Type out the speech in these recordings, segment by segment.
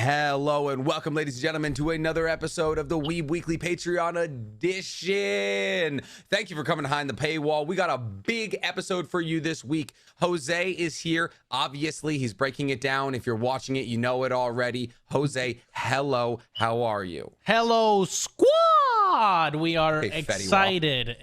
Hello and welcome, ladies and gentlemen, to another episode of the Weeb Weekly Patreon edition. Thank you for coming behind the paywall. We got a big episode for you this week. Jose is here. Obviously, he's breaking it down. If you're watching it, you know it already. Jose, hello. How are you? Hello, squad. We are excited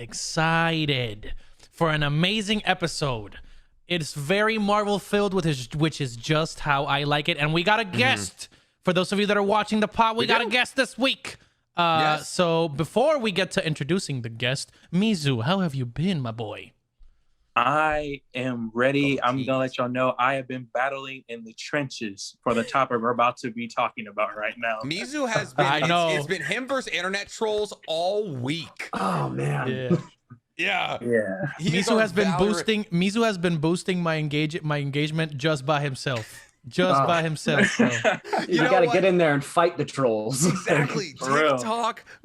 for an amazing episode. It's very Marvel filled, which is just how I like it. And we got a guest. For those of you that are watching the pod, we got a guest this week. Yes. So before we get to introducing the guest, Mizu, how have you been, my boy? I am ready. I'm gonna let y'all know I have been battling in the trenches for the topic we're about to be talking about right now. Mizu has been. I know. It's been him versus internet trolls all week. Oh man. Yeah. Yeah. Mizu has been boosting my engagement just by himself. By himself. So. You gotta get in there and fight the trolls. Exactly.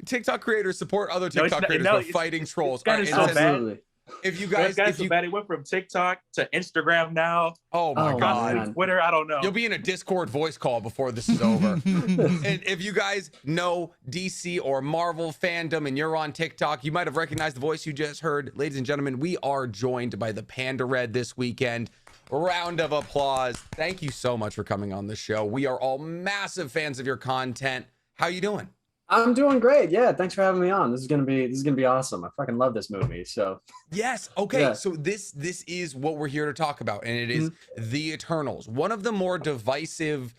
TikTok creators support other TikTok creators for fighting trolls. That is so bad. If you guys, so bad, it went from TikTok to Instagram now. Oh my God. Twitter, I don't know. You'll be in a Discord voice call before this is over. And if you guys know DC or Marvel fandom and you're on TikTok, you might have recognized the voice you just heard. Ladies and gentlemen, we are joined by the Panda Redd this weekend. Round of applause. Thank you so much for coming on the show. We are all massive fans of your content. How you doing? I'm doing great. Yeah, thanks for having me on. This is gonna be awesome. I fucking love this movie. So yes, okay. Yeah. So this is what we're here to talk about, and it is the Eternals. One of the more divisive,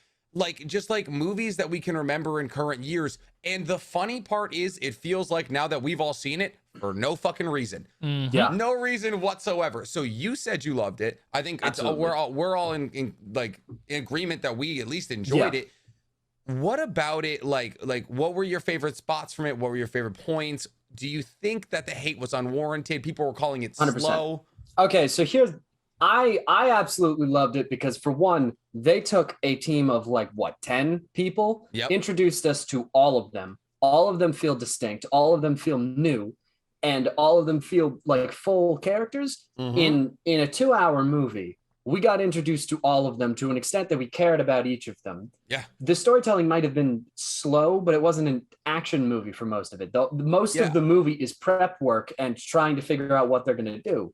just like movies that we can remember in current years. And the funny part is, it feels like now that we've all seen it for no fucking reason. Yeah, no reason whatsoever. So you said you loved it. I think we're all in agreement that we at least enjoyed it. What about it? Like what were your favorite spots from it? What were your favorite points? Do you think that the hate was unwarranted? People were calling it 100%. slow. Okay, so I absolutely loved it because, for one, they took a team of 10 people, introduced us to all of them. All of them feel distinct. All of them feel new, and all of them feel like full characters. In a 2-hour movie, we got introduced to all of them to an extent that we cared about each of them. Yeah. The storytelling might have been slow, but it wasn't an action movie for most of it. Most of the movie is prep work and trying to figure out what they're going to do.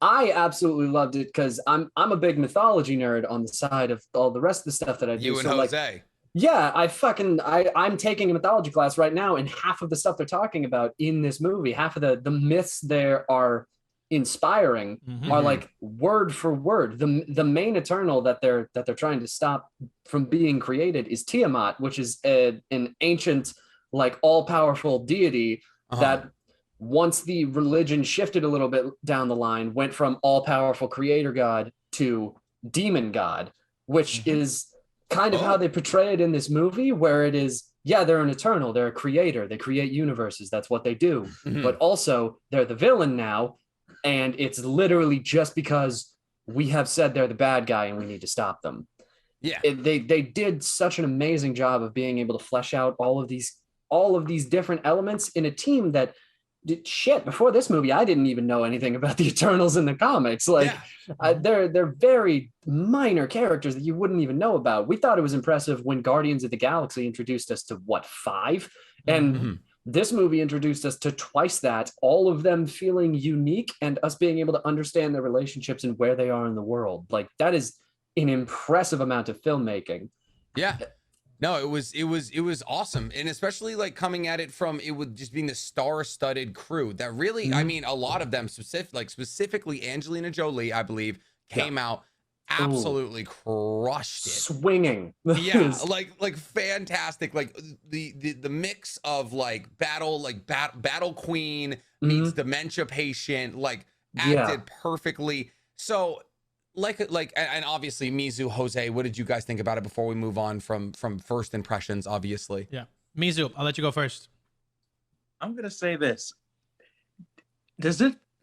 I absolutely loved it because I'm a big mythology nerd on the side of all the rest of the stuff that I do. You and Jose. Yeah, I'm taking a mythology class right now, and half of the stuff they're talking about in this movie, half of the myths there are inspiring are word for word. The main Eternal that they're trying to stop from being created is Tiamat, which is an ancient all-powerful deity that, once the religion shifted a little bit down the line, went from all-powerful creator god to demon god, which is kind of how they portray it in this movie, where it is, they're an Eternal, they're a creator, they create universes, that's what they do. But also, they're the villain now, and it's literally just because we have said they're the bad guy and we need to stop them. Yeah. They did such an amazing job of being able to flesh out all of these different elements in a team that before this movie, I didn't even know anything about the Eternals in the comics. They're very minor characters that you wouldn't even know about. We thought it was impressive when Guardians of the Galaxy introduced us to 5, and this movie introduced us to twice that, all of them feeling unique and us being able to understand their relationships and where they are in the world. That is an impressive amount of filmmaking. Yeah. No, it was awesome. And especially coming at it from it with just being the star-studded crew that really, I mean, a lot of them specifically Angelina Jolie, I believe, came out absolutely crushed it. Swinging. Yeah, fantastic. The mix of battle queen meets dementia patient, acted perfectly. So and obviously Mizu, Jose, what did you guys think about it before we move on from first impressions, obviously? Yeah. Mizu, I'll let you go first. I'm going to say this. Is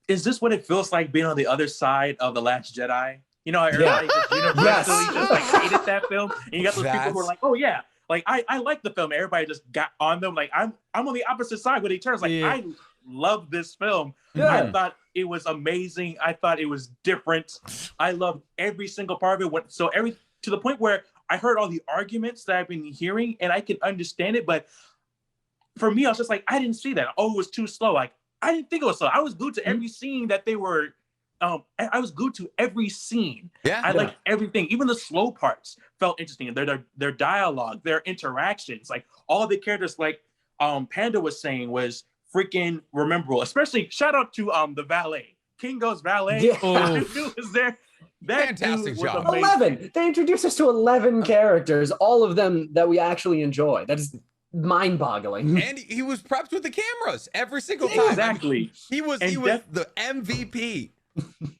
this what it feels like being on the other side of The Last Jedi? You know, everybody just universally just hated that film. And you got those people who are like, oh yeah, I like the film. Everybody just got on them. I'm on the opposite side with Eternals. I love this film. Yeah. I thought it was amazing. I thought it was different. I loved every single part of it. To the point where I heard all the arguments that I've been hearing, and I can understand it. But for me, I was just like, I didn't see that. Oh, it was too slow. Like, I didn't think it was slow. I was glued to every scene that they were. I was glued to every scene. Yeah, I liked everything. Even the slow parts felt interesting. Their dialogue, their interactions, like all the characters, like Panda was saying, was freaking rememberable. Especially shout out to the valet, Kingo's valet. Yeah. Who was there? That Fantastic job. 11. They introduced us to 11 characters, all of them that we actually enjoy. That is mind-boggling. And he was prepped with the cameras every single time. Exactly. He was the MVP.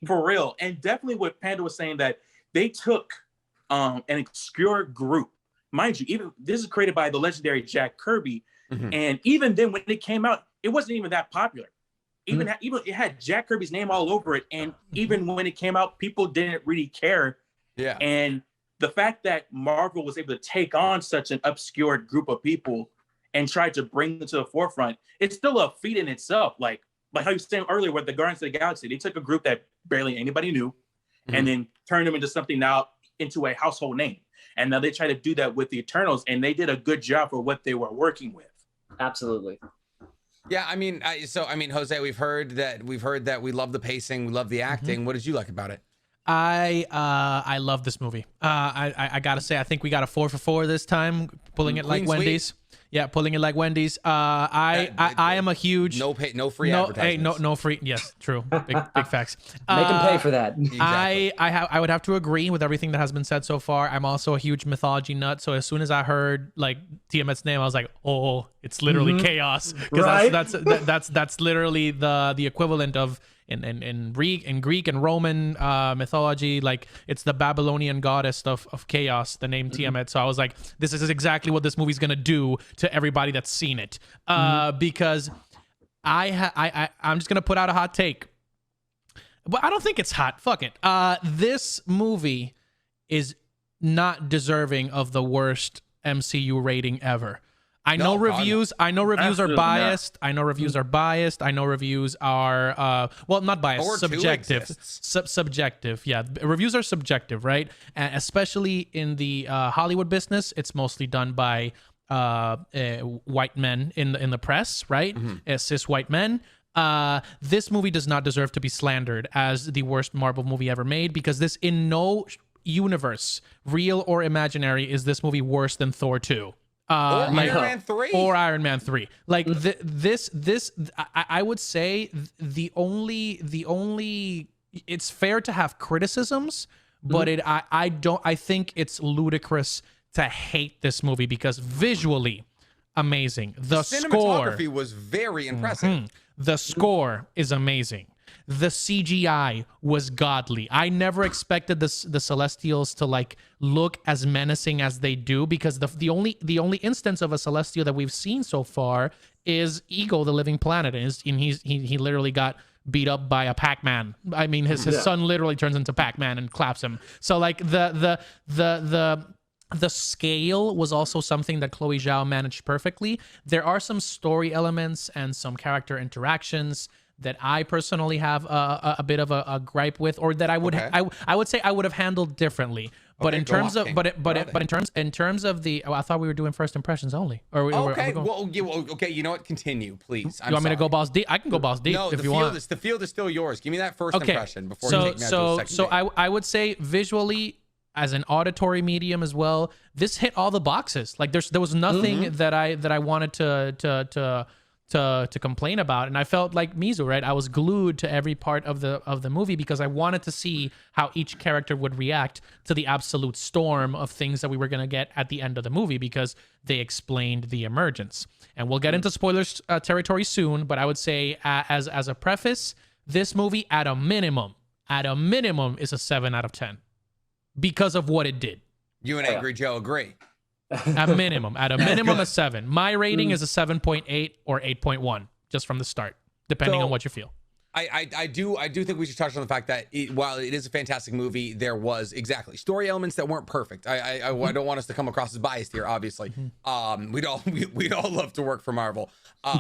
For real. And definitely what Panda was saying, that they took an obscure group. Mind you, even this is created by the legendary Jack Kirby. And even then when it came out, it wasn't even that popular. Even it had Jack Kirby's name all over it. And even when it came out, people didn't really care. Yeah. And the fact that Marvel was able to take on such an obscure group of people and try to bring them to the forefront, it's still a feat in itself. Like how you were saying earlier with the Guardians of the Galaxy, they took a group that barely anybody knew and then turned them into something now into a household name. And now they try to do that with the Eternals, and they did a good job for what they were working with. Absolutely. Yeah, I mean, Jose, we've heard that we love the pacing, we love the acting. What did you like about it? I love this movie. I gotta say, I think we got a 4 for 4 this time, pulling it like Wendy's. Yeah, pulling it like Wendy's. I am a huge no free advertisements. No free. Yes, true. Big facts. Make them pay for that. Exactly. I would have to agree with everything that has been said so far. I'm also a huge mythology nut. So as soon as I heard like Tiamat's name, I was like, oh, it's literally chaos, because that's literally the equivalent of in Greek and Roman mythology, like it's the Babylonian goddess of chaos, the name Tiamat. So I was like, this is exactly what this movie's gonna do to everybody that's seen it, because I'm just gonna put out a hot take, but I don't think it's hot. Fuck it. This movie is not deserving of the worst MCU rating ever. I know reviews are biased. I know reviews are biased. I know reviews are well, not biased, subjective. Subjective. Yeah, reviews are subjective, right? And especially in the Hollywood business, it's mostly done by white men in the press, right? Cis white men. This movie does not deserve to be slandered as the worst Marvel movie ever made, because this, in no universe, real or imaginary, is this movie worse than Thor 2. Iron Man 3. Or Iron Man 3. Like I would say the only it's fair to have criticisms, but I think it's ludicrous to hate this movie, because visually amazing. The cinematography was very impressive. The score is amazing. The CGI was godly. I never expected the Celestials to like look as menacing as they do, because the only instance of a Celestial that we've seen so far is Ego, the Living Planet, and he literally got beat up by a Pac-Man. I mean, his son literally turns into Pac-Man and claps him. So like the scale was also something that Chloe Zhao managed perfectly. There are some story elements and some character interactions that I personally have a bit of a gripe with, or that I would I would say I would have handled differently. But in terms of in terms of the I thought we were doing first impressions only. Or okay, you know what? Continue, please. You want me to go balls deep? I can go balls deep if you want. The field is still yours. Give me that first impression before you take me to the second. So I would say visually, as an auditory medium as well, this hit all the boxes. Like there was nothing that I wanted to complain about, and I felt like Mizu, right? I was glued to every part of the movie, because I wanted to see how each character would react to the absolute storm of things that we were going to get at the end of the movie, because they explained the emergence. And we'll get into spoilers territory soon, but I would say as a preface, this movie at a minimum is a 7 out of 10 because of what it did. You and Angry Joe agree. At a minimum, a 7. My rating is a 7.8 or 8.1, just from the start, depending on what you feel. I do think we should touch on the fact that while it is a fantastic movie, there was story elements that weren't perfect. I don't want us to come across as biased here, obviously. We'd all love to work for Marvel,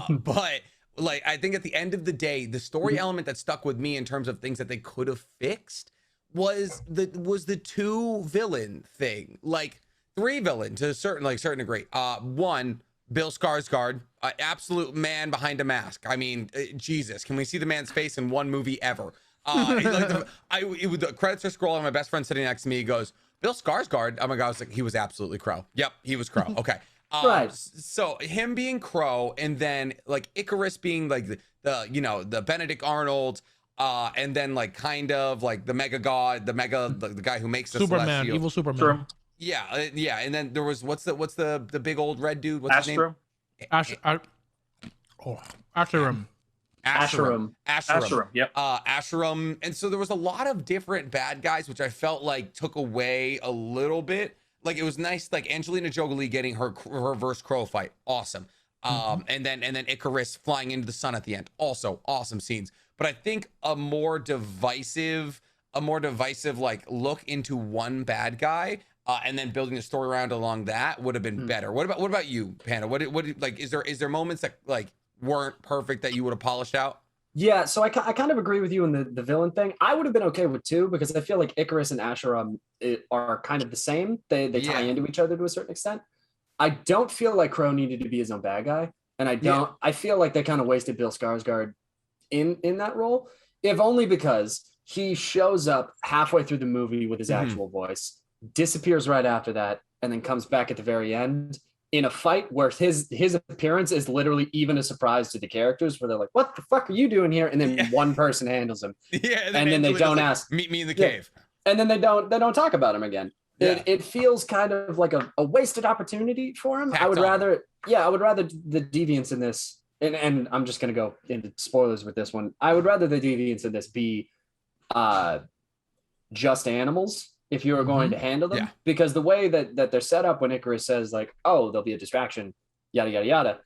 but like I think at the end of the day, the story element that stuck with me in terms of things that they could have fixed was the 2 villain thing. Like, Three villain to a certain degree. One, Bill Skarsgård, absolute man behind a mask. I mean, Jesus, can we see the man's face in one movie ever? The credits are scrolling. My best friend sitting next to me, he goes, Bill Skarsgård. Oh my God, I was like, he was absolutely Crow. Yep, he was Crow. Okay. Right. So him being Crow, and then like Icarus being like the Benedict Arnold, and then like kind of like the Mega God, the guy who makes the Superman, Celestial. evil Superman. True. Yeah, yeah. And then there was what's the big old red dude? What's his name? Asterum. Asterum. Yep. Asterum. And so there was a lot of different bad guys, which I felt like took away a little bit. Like it was nice, like Angelina Jolie getting her reverse Crow fight, awesome. And then Icarus flying into the sun at the end, also awesome scenes. But I think a more divisive like look into one bad guy, and then building a story around along that would have been better. What about you, Panda? What like is there moments that like weren't perfect that you would have polished out? Yeah, so I kind of agree with you in the villain thing. I would have been okay with two because I feel like Icarus and Asterum are kind of the same. They tie into each other to a certain extent. I don't feel like Crow needed to be his own bad guy, and I feel like they kind of wasted Bill Skarsgård in that role, if only because he shows up halfway through the movie with his actual voice, disappears right after that, and then comes back at the very end in a fight where his appearance is literally even a surprise to the characters, where they're like, what the fuck are you doing here? And then one person handles him. Yeah. And then they don't ask. Meet me in the cave. And then they don't talk about him again. Yeah. It feels kind of like a wasted opportunity for him. I would rather the deviants in this, and I'm just gonna go into spoilers with this one. I would rather the deviants in this be just animals if you were going to handle them, because the way that they're set up when Icarus says like, oh, there'll be a distraction, yada yada yada,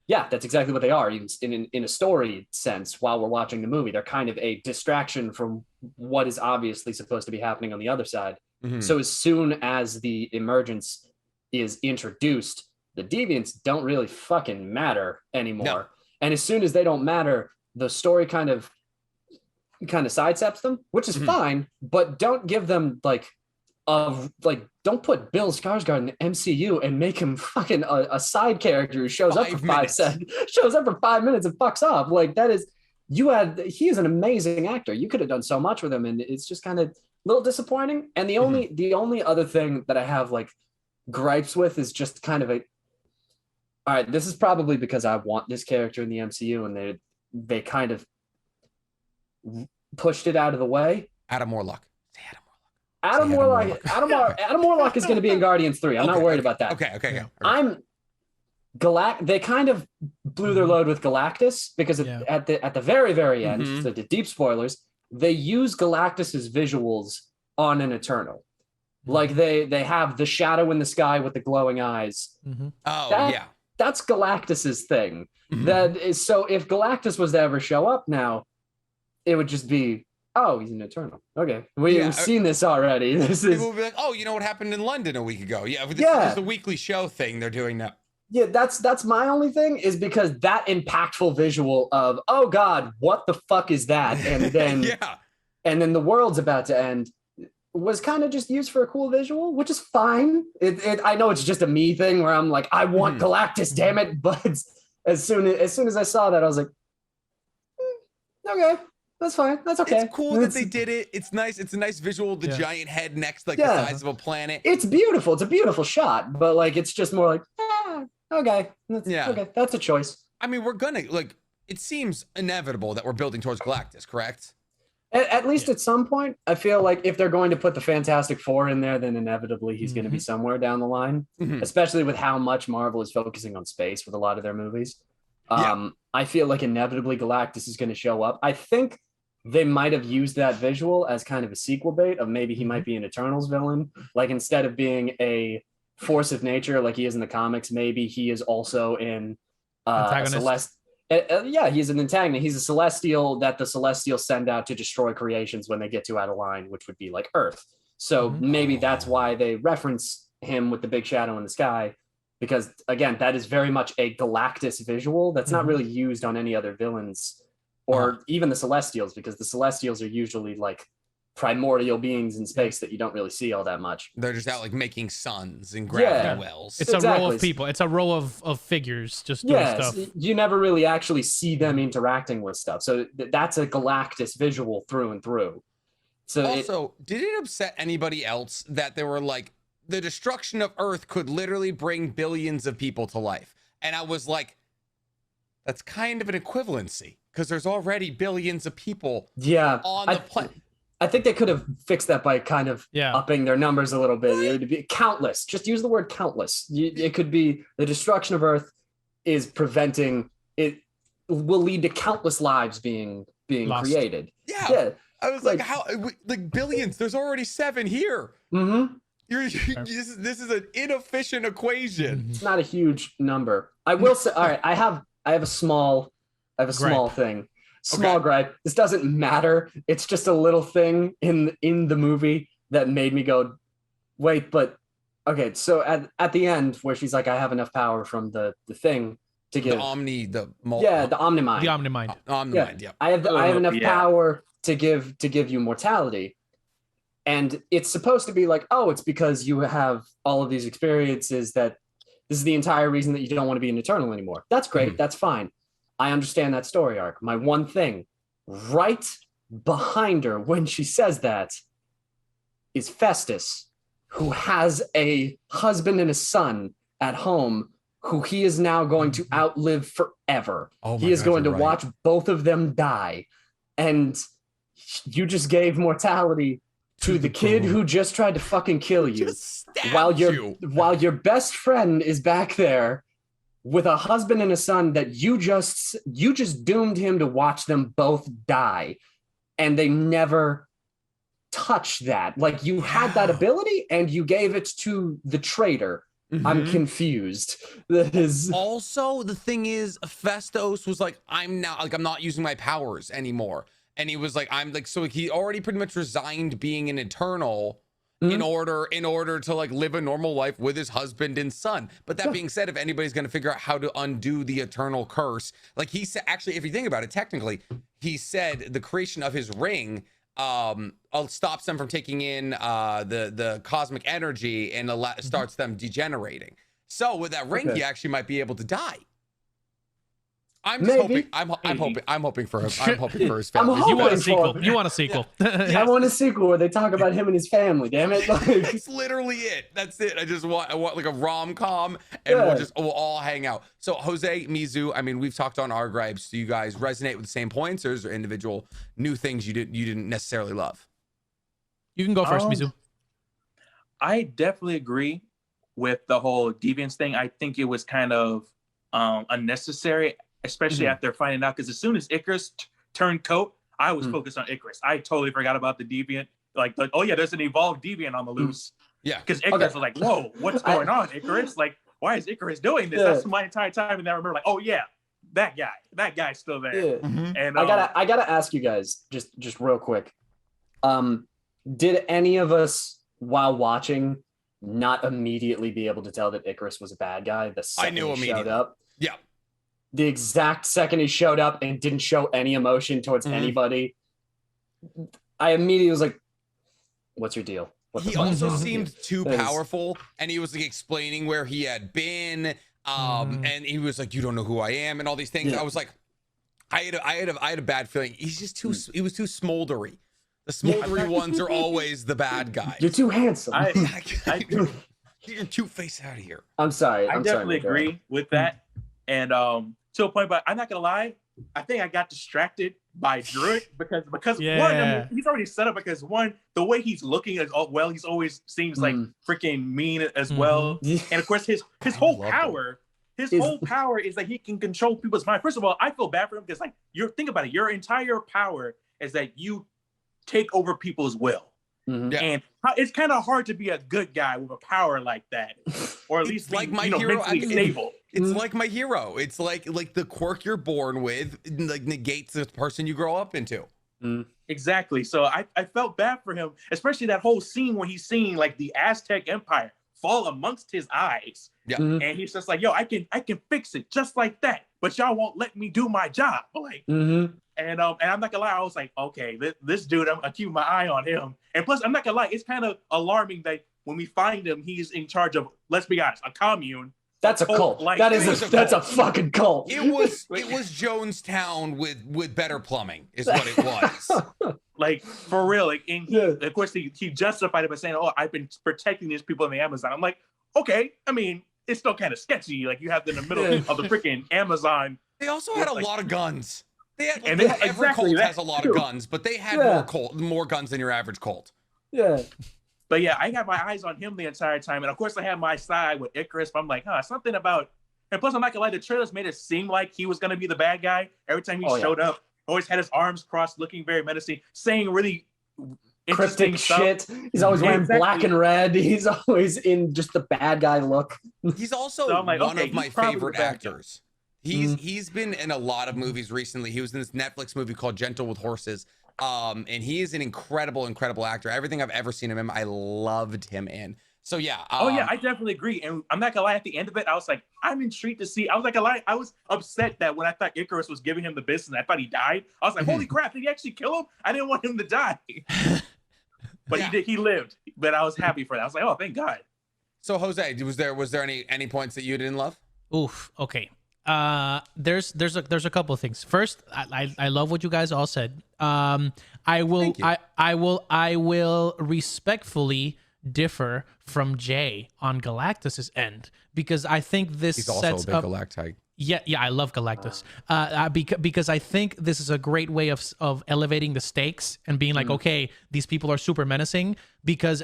yeah, that's exactly what they are. In a story sense, while we're watching the movie, they're kind of a distraction from what is obviously supposed to be happening on the other side. So as soon as the emergence is introduced, the deviants don't really fucking matter anymore. And as soon as they don't matter, the story kind of sidesteps them, which is fine, but don't give them don't put Bill Skarsgård in the MCU and make him fucking a side character who shows up for 5 minutes and fucks off. Like he is an amazing actor. You could have done so much with him, and it's just kind of a little disappointing. And the only other thing that I have like gripes with is just kind of all right, this is probably because I want this character in the MCU, and they kind of pushed it out of the way. Adam Warlock. Adam Warlock is going to be in Guardians 3. I'm not worried about that. Okay. They kind of blew their load with Galactus because at the very, very end, so the deep spoilers, they use Galactus's visuals on an Eternal. Like they have the shadow in the sky with the glowing eyes. That's Galactus's thing. That is, so if Galactus was to ever show up now, it would just be, oh, he's an Eternal. Okay, we've seen this already. People will be like, oh, you know what happened in London a week ago? Yeah, this is just a weekly show thing they're doing now. Yeah, that's my only thing, is because that impactful visual of, oh God, what the fuck is that? And then and then the world's about to end was kind of just used for a cool visual, which is fine. I know it's just a me thing where I'm like, I want Galactus, damn it. But as soon as I saw that, I was like, okay. That's fine. That's okay. It's cool that they did it. It's nice. It's a nice visual. The giant head next, the size of a planet. It's beautiful. It's a beautiful shot, but like, it's just more like, okay. Okay. That's a choice. I mean, we're gonna it seems inevitable that we're building towards Galactus, correct? At least at some point, I feel like if they're going to put the Fantastic Four in there, then inevitably he's going to be somewhere down the line, especially with how much Marvel is focusing on space with a lot of their movies. I feel like inevitably Galactus is going to show up. I think they might have used that visual as kind of a sequel bait of maybe he might be an Eternals villain. Like, instead of being a force of nature like he is in the comics, maybe he is also in he's an antagonist. He's a celestial that the Celestials send out to destroy creations when they get too out of line, which would be like Earth. So maybe that's why they reference him with the big shadow in the sky, because again, that is very much a Galactus visual that's not really used on any other villains or even the Celestials, because the Celestials are usually like primordial beings in space that you don't really see all that much. They're just out like making suns and gravity wells. It's a row of people. It's a row of figures just doing stuff. You never really actually see them interacting with stuff. So that's a Galactus visual through and through. So also, did it upset anybody else that they were like, the destruction of Earth could literally bring billions of people to life? And I was like, that's kind of an equivalency because there's already billions of people on the planet. I think they could have fixed that by kind of upping their numbers a little bit. It would be countless. Just use the word countless. It could be the destruction of Earth is preventing it, will lead to countless lives being lost. Created. Yeah. I was like, how? Like billions. There's already 7 here. Mm-hmm. This is an inefficient equation. It's not a huge number. I will say. All right, I have a small thing. Small gripe. This doesn't matter. It's just a little thing in the movie that made me go, wait, but okay. So at the end where she's like, I have enough power from the thing to give the Omnimind. The Omnimind. Omnimind. Yeah. I have enough power to give you mortality. And it's supposed to be like, oh, it's because you have all of these experiences that this is the entire reason that you don't want to be an Eternal anymore. That's great. Mm-hmm. That's fine. I understand that story arc. My one thing, right behind her when she says that, is Festus, who has a husband and a son at home who he is now going to outlive forever. He is going to watch both of them die. And you just gave mortality to the kid who just tried to fucking kill you while your best friend is back there with a husband and a son that you just doomed him to watch them both die, and they never touch that. Like, you had that ability and you gave it to the traitor. Mm-hmm. I'm confused. That is also the thing is, Festus was like, I'm not using my powers anymore. And he was like, so he already pretty much resigned being an Eternal in order to like live a normal life with his husband and son. But that being said, if anybody's going to figure out how to undo the Eternal curse, like he said, actually, if you think about it, technically, he said the creation of his ring stops them from taking in the cosmic energy and starts them degenerating. So with that ring, he actually might be able to die. I'm hoping for his family. You want a sequel? You want a sequel? I want a sequel where they talk about him and his family. Damn it! That's literally it. That's it. I want like a rom-com, and we'll all hang out. So Jose, Mizu, I mean, we've talked on our gripes. Do you guys resonate with the same points, or is there individual new things you didn't necessarily love? You can go first, Mizu. I definitely agree with the whole deviance thing. I think it was kind of unnecessary. Especially after finding out, because as soon as Icarus turned coat, I was focused on Icarus. I totally forgot about the deviant. Like, there's an evolved deviant on the loose. Yeah. Because Icarus was like, whoa, what's going on, Icarus? Like, why is Icarus doing this? That's my entire time. And then I remember, like, oh yeah, that guy's still there. Yeah. Mm-hmm. And I gotta ask you guys just real quick. Did any of us, while watching, not immediately be able to tell that Icarus was a bad guy the second he showed up? Yeah. The exact second he showed up and didn't show any emotion towards anybody, I immediately was like, what's your deal? He also seemed too powerful, and he was like explaining where he had been, and he was like, you don't know who I am, and all these things. I was like, I had a bad feeling. He's just he was too smoldery. The smoldery ones are always the bad guys. You're too handsome. Get your two-face out of here. I'm sorry. I definitely agree with that. And to a point, but I'm not gonna lie, I think I got distracted by Druid because one, I mean, he's already set up because one, the way he's looking as well, he's always seems like freaking mean as well. And of course his whole power is that he can control people's mind. First of all, I feel bad for him because like think about it, your entire power is that you take over people's will. Mm-hmm. And it's kind of hard to be a good guy with a power like that, or at least like my hero, mentally stable. It's like my hero. It's like the quirk you're born with, like negates the person you grow up into. Exactly. So I felt bad for him, especially that whole scene when he's seeing like the Aztec Empire fall amongst his eyes. Yeah. And he's just like, yo, I can fix it just like that. but y'all won't let me do my job. Like, and I'm not gonna lie, I was like, okay, this dude, I'm keeping my eye on him. And plus, I'm not gonna lie, it's kind of alarming that when we find him, he's in charge of, let's be honest, a commune. That's a cult. Like, that's a fucking cult. It was Jonestown with better plumbing, is what it was. Like, for real. Like, and of course, he justified it by saying, "Oh, I've been protecting these people in the Amazon." I'm like, okay. I mean, it's still kind of sketchy. Like, you have them in the middle of the freaking Amazon. They also had a lot of guns. Every cult has a lot of guns, but they had more guns than your average cult. Yeah. But yeah, I had my eyes on him the entire time. And of course, I had my side with Icarus. But I'm like, something about... And plus, I'm not gonna lie, the trailers made it seem like he was going to be the bad guy. Every time he showed up, always had his arms crossed, looking very menacing, saying really interesting shit. He's always wearing black and red. He's always in just the bad guy look. He's also one of my favorite actors. He's been in a lot of movies recently. He was in this Netflix movie called Gentle with Horses. And he is an incredible actor. Everything I've ever seen of him, I loved him in. So yeah. I definitely agree. And I'm not gonna lie, at the end of it, I was like, I'm intrigued to see. I was like, I was upset that when I thought Icarus was giving him the business, I thought he died. I was like, holy crap, did he actually kill him? I didn't want him to die. But he lived. But I was happy for that. I was like, oh, thank God. So Jose, was there any points that you didn't love? Oof. Okay. There's a couple of things. First, I love what you guys all said. I will respectfully differ from Jay on Galactus's end, because I think this He's also a big Galactite. Yeah, I love Galactus. Because I think this is a great way of elevating the stakes and being like, okay, these people are super menacing. Because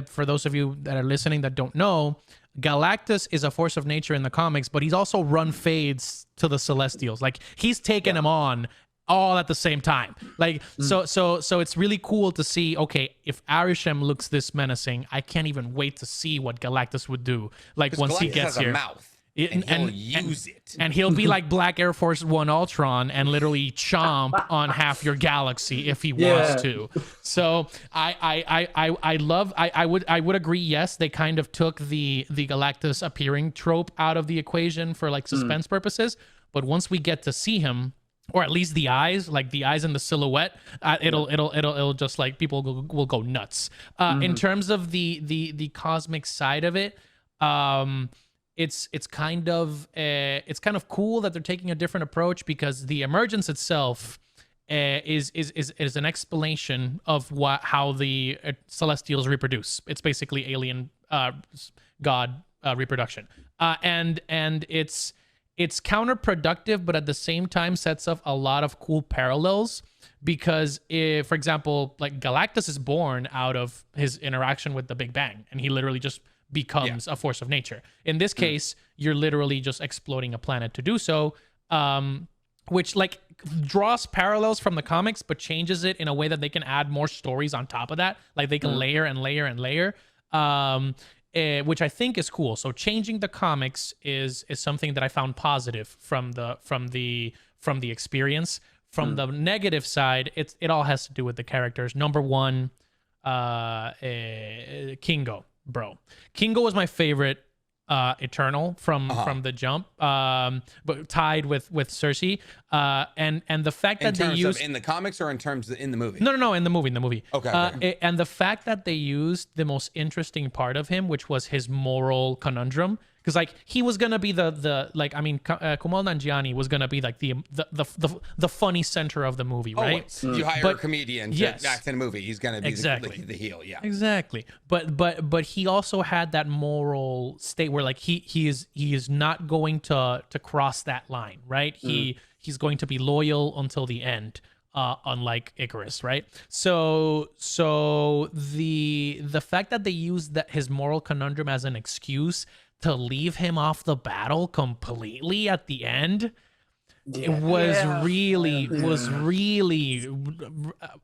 for those of you that are listening that don't know, Galactus is a force of nature in the comics, but he's also run fades to the Celestials. Like, he's taken them on all at the same time. Like, so it's really cool to see, okay, if Arishem looks this menacing, I can't even wait to see what Galactus would do. Like, once he gets here. And he'll use it. And he'll be like Black Air Force One Ultron and literally chomp on half your galaxy if he wants to. So I would agree, yes, they kind of took the Galactus appearing trope out of the equation for like suspense purposes. But once we get to see him, or at least the eyes, like the eyes and the silhouette, it'll just like people will go nuts. In terms of the cosmic side of it, it's kind of cool that they're taking a different approach, because the emergence itself is an explanation of how the Celestials reproduce. It's basically alien god reproduction, and it's counterproductive, but at the same time sets up a lot of cool parallels. Because if, for example, like Galactus is born out of his interaction with the Big Bang, and he literally just becomes a force of nature. In this case, you're literally just exploding a planet to do so, which like draws parallels from the comics, but changes it in a way that they can add more stories on top of that. Like, they can layer and layer and layer, which I think is cool. So changing the comics is something that I found positive from the experience. From the negative side, it all has to do with the characters. Number one, Kingo. Bro, Kingo was my favorite Eternal from the jump, but tied with Cersei, and the fact that they used in the comics, or in terms of in the movie. No, in the movie. Okay. And the fact that they used the most interesting part of him, which was his moral conundrum. Because like, he was gonna be the like, I mean, Kumail Nanjiani was gonna be like the funny center of the movie, right? You hire a comedian to act in a movie, he's gonna be the heel, exactly. But he also had that moral state where like he is not going to cross that line, right? He's going to be loyal until the end. Unlike Icarus, right? So the fact that they used his moral conundrum as an excuse to leave him off the battle completely at the end, was really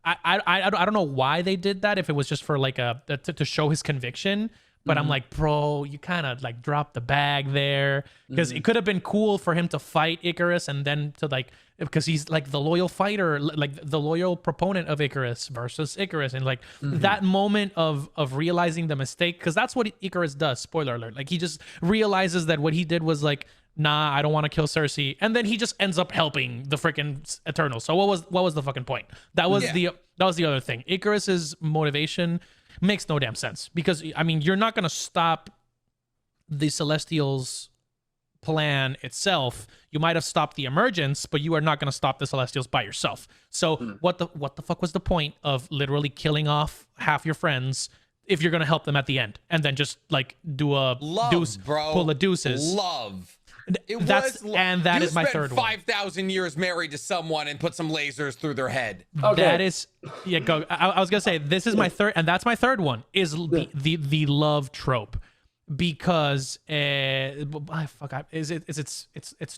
I don't know why they did that, if it was just for like to show his conviction. But I'm like, bro, you kind of like dropped the bag there, because it could have been cool for him to fight Icarus and then to like, because he's like the loyal fighter, like the loyal proponent of Icarus versus Icarus, and like that moment of realizing the mistake, because that's what Icarus does. Spoiler alert! Like, he just realizes that what he did was like nah, I don't want to kill Cersei, and then he just ends up helping the freaking Eternals. So what was the fucking point? That was the other thing. Icarus's motivation makes no damn sense, because I mean, you're not gonna stop the Celestials' plan itself. You might have stopped the emergence, but you are not gonna stop the Celestials by yourself. So what the fuck was the point of literally killing off half your friends if you're gonna help them at the end, and then just like do a pull a deuces? Love. That is my third one. 5,000 years married to someone and put some lasers through their head. Okay. That is, yeah. Go. I was gonna say this is my third, and that's my third one is the love trope, because it's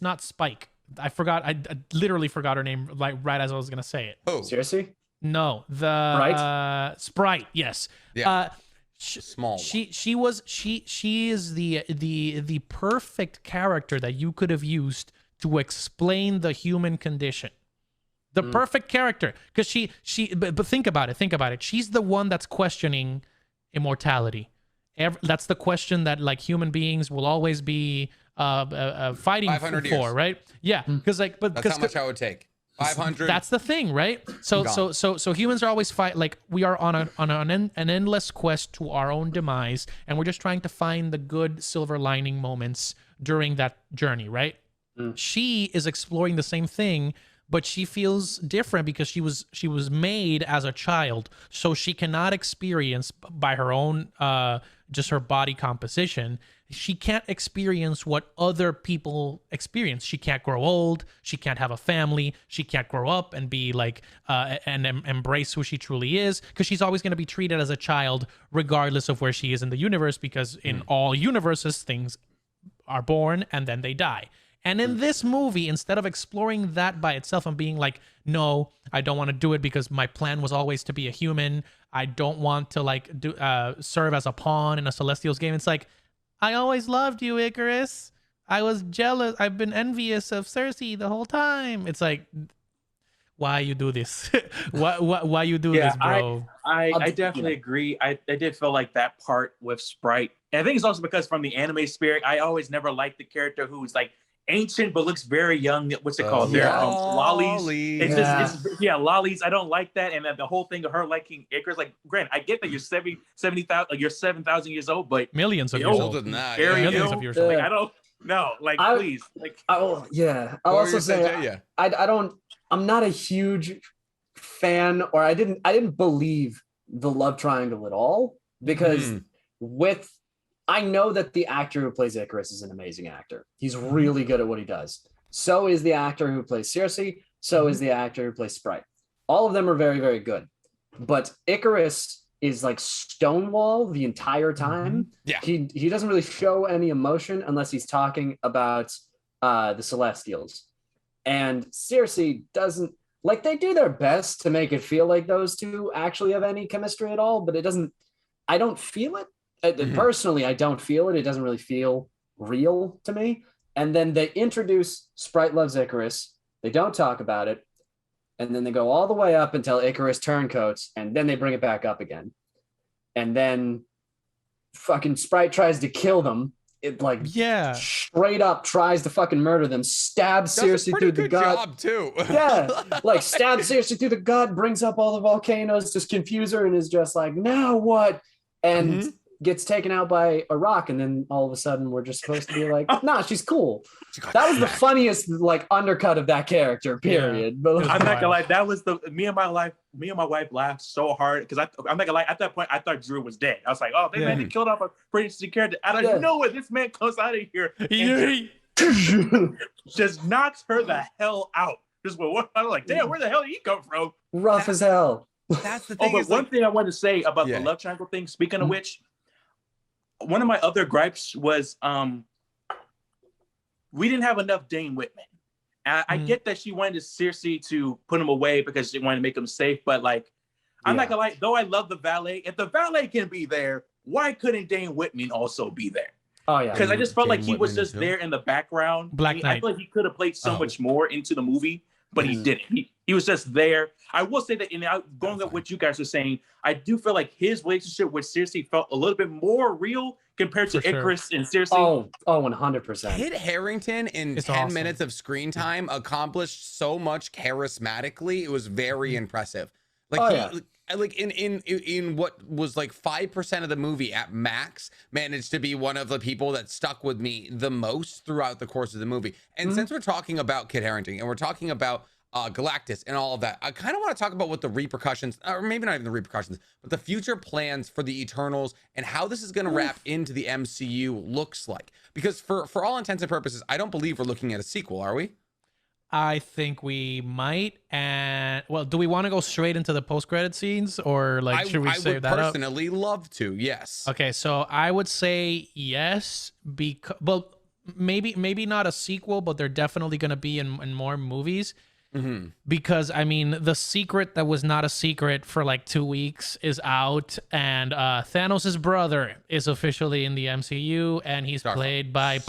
not Spike. I forgot. I literally forgot her name like right as I was gonna say it. Oh, Seriously? No, the Sprite. Yes. Yeah. Small. She is the perfect character that you could have used to explain the human condition. The perfect character, because but think about it. She's the one that's questioning immortality. That's the question that like human beings will always be fighting 500 for, years. Right? Yeah, because like, but That's how much I would take. 500. That's the thing, right? So humans are always like we are on an endless quest to our own demise, and we're just trying to find the good silver lining moments during that journey, right? She is exploring the same thing, but she feels different because she was made as a child, so she cannot experience by her own just her body composition. She can't experience what other people experience. She can't grow old. She can't have a family. She can't grow up and be like and embrace who she truly is, because she's always going to be treated as a child regardless of where she is in the universe, because in all universes things are born and then they die. And in this movie, instead of exploring that by itself and being like, no, I don't want to do it because my plan was always to be a human. I don't want to like serve as a pawn in a Celestials game. It's like, I always loved you, Icarus. I was jealous. I've been envious of Cersei the whole time. It's like, why you do this? why you do this, bro? I definitely agree. I did feel like that part with Sprite. And I think it's also because from the anime spirit, I always never liked the character who's like ancient but looks very young. What's it called? They're lollies. It's just lollies. I don't like that. And then the whole thing of her liking Icarus, like, granted, I get that you're 70,000, like you're 7,000 years old, but millions of years old. Older than that. Millions of years old. Like, I don't know. Like, please. Like, I'll also say I'm not a huge fan, or I didn't believe the love triangle at all, because I know that the actor who plays Icarus is an amazing actor. He's really good at what he does. So is the actor who plays Cersei. So is the actor who plays Sprite. All of them are very, very good. But Icarus is like Stonewall the entire time. Yeah. He doesn't really show any emotion unless he's talking about the Celestials. And Cersei doesn't, like, they do their best to make it feel like those two actually have any chemistry at all, but I don't feel it. Personally, I don't feel it. It doesn't really feel real to me. And then they introduce Sprite loves Icarus. They don't talk about it. And then they go all the way up until Icarus turncoats, and then they bring it back up again. And then fucking Sprite tries to kill them. It straight up tries to fucking murder them, stabs Cersei through the gut. Job too. Like stabs Cersei through the gut, brings up all the volcanoes, just confuse her, and is just like, now what? And gets taken out by a rock, and then all of a sudden we're just supposed to be like, nah, she's cool. That was the funniest like undercut of that character, period. Yeah. But I'm not gonna lie, that was me and my wife laughed so hard, because I'm not gonna lie, at that point I thought Drew was dead. I was like, oh, they killed off a pretty interesting character. I don't know what this man comes out of here and just knocks her the hell out. Just I'm like, damn, where the hell did he come from? Rough as hell. That's the thing. But one thing I wanted to say about the love triangle thing, speaking of which, one of my other gripes was we didn't have enough Dane Whitman. I get that she wanted Cersei to put him away because she wanted to make him safe, but like, I'm not gonna lie, though I love the valet, if the valet can be there, why couldn't Dane Whitman also be there? Oh yeah. Because I just felt like he was just there in the background. Black Knight. I feel like he could have played so much more into the movie, but he didn't. He was just there. I will say that, going up what you guys are saying, I do feel like his relationship with Cersei felt a little bit more real, compared to For sure. Icarus. And seriously, 100%. Kit Harington in It's 10 awesome. minutes of screen time accomplished so much charismatically. It was very impressive. Like like in what was like 5% of the movie at max, managed to be one of the people that stuck with me the most throughout the course of the movie. And since we're talking about Kit Harington and we're talking about Galactus and all of that, I kind of want to talk about what the repercussions, or maybe not even the repercussions, but the future plans for the Eternals and how this is going to wrap into the MCU looks like. Because for all intents and purposes, I don't believe we're looking at a sequel, are we? I think we might. And well, do we want to go straight into the post-credit scenes, or like should we I save would that up? personally love to, yes. Okay, so I would say yes, because well, maybe not a sequel, but they're definitely going to be in more movies. Because I mean, the secret that was not a secret for like 2 weeks is out, and Thanos' brother is officially in the MCU, and he's played by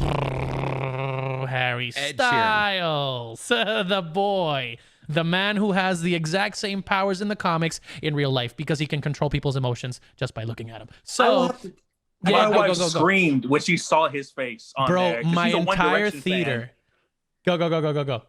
Harry Ed Styles, the boy, the man who has the exact same powers in the comics in real life because he can control people's emotions just by looking at them. So. my wife screamed when she saw his face on there. Bro, my entire theater. Go.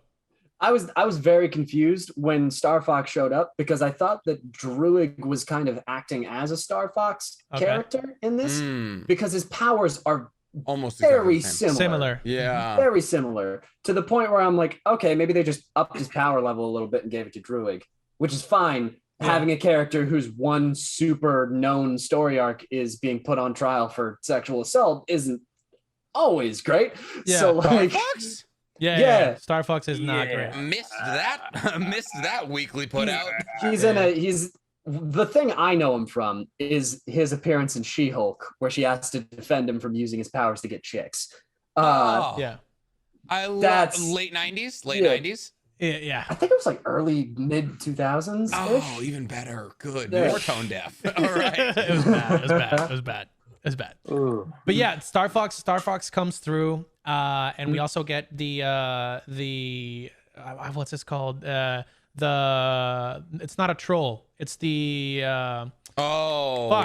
I was very confused when Star Fox showed up because I thought that Druig was kind of acting as a Star Fox character in this because his powers are almost very exactly similar. Yeah. Very similar to the point where I'm like, okay, maybe they just upped his power level a little bit and gave it to Druig, which is fine. Yeah. Having a character whose one super known story arc is being put on trial for sexual assault isn't always great. Yeah. So like, Fox? Yeah. Star Fox is not great. Missed that weekly put out. He's the thing I know him from is his appearance in She-Hulk, where she has to defend him from using his powers to get chicks. Yeah. I love late 90s. Yeah. I think it was like early mid 2000s. Oh, even better. Good. Yeah. More tone deaf. All right. It was bad. Ooh. But yeah, Star Fox comes through, and we also get the what's this called? It's not a troll. It's the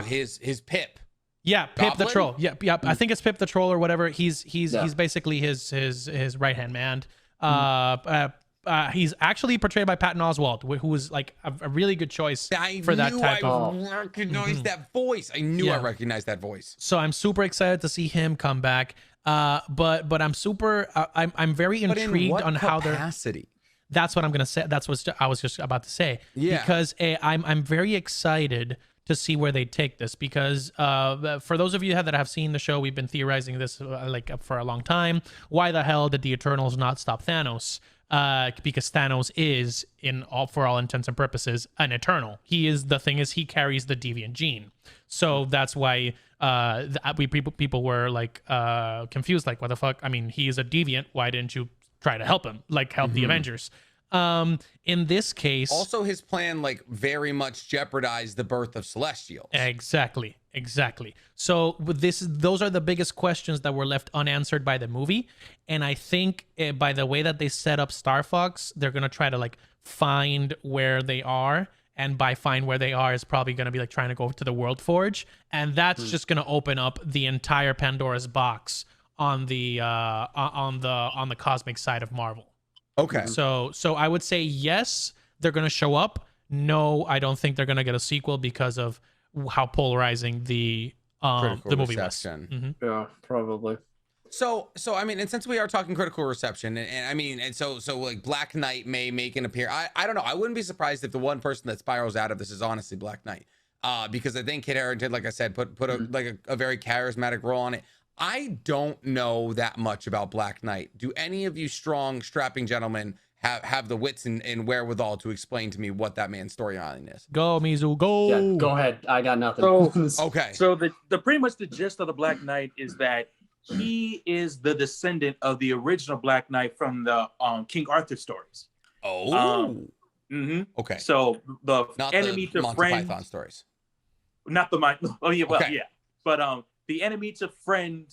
his Pip. Yeah, Pip Goblin? the troll. Yeah. I think it's Pip the troll or whatever. He's basically his right hand man. He's actually portrayed by Patton Oswalt, who was like a really good choice for that type of. I recognized that voice. I knew I recognized that voice. So I'm super excited to see him come back. But I'm super. I'm very intrigued on how they're. That's what I'm gonna say. That's what I was just about to say. Yeah. Because I'm very excited to see where they take this, because for those of you that have seen the show, we've been theorizing this for a long time. Why the hell did the Eternals not stop Thanos? Because Thanos is, for all intents and purposes, an Eternal. He carries the deviant gene. So that's why people were like confused, like, what the fuck? I mean, he is a deviant. Why didn't you try to help him, like help the Avengers? In this case, also his plan very much jeopardized the birth of Celestials. Exactly. So with those are the biggest questions that were left unanswered by the movie, and I think by the way that they set up Star Fox, they're gonna try to find where they are, and by find where they are is probably gonna be trying to go to the World Forge, and that's just gonna open up the entire Pandora's box on the cosmic side of Marvel. Okay. So I would say yes, they're going to show up. No, I don't think they're going to get a sequel because of how polarizing the movie was. Yeah, probably. So I mean, and since we are talking critical reception, and so Black Knight may make an appearance. I don't know. I wouldn't be surprised if the one person that spirals out of this is honestly Black Knight, because I think Kit Harington, like I said, put a very charismatic role on it. I don't know that much about Black Knight. Do any of you strong, strapping gentlemen have the wits and wherewithal to explain to me what that man's storyline is? Go, Mizu, go. Yeah, go ahead. I got nothing. Okay. So the pretty much the gist of the Black Knight is that he is the descendant of the original Black Knight from the King Arthur stories. Okay. So the not enemy the to Monty friend, Python stories. Not the but the enemy to friend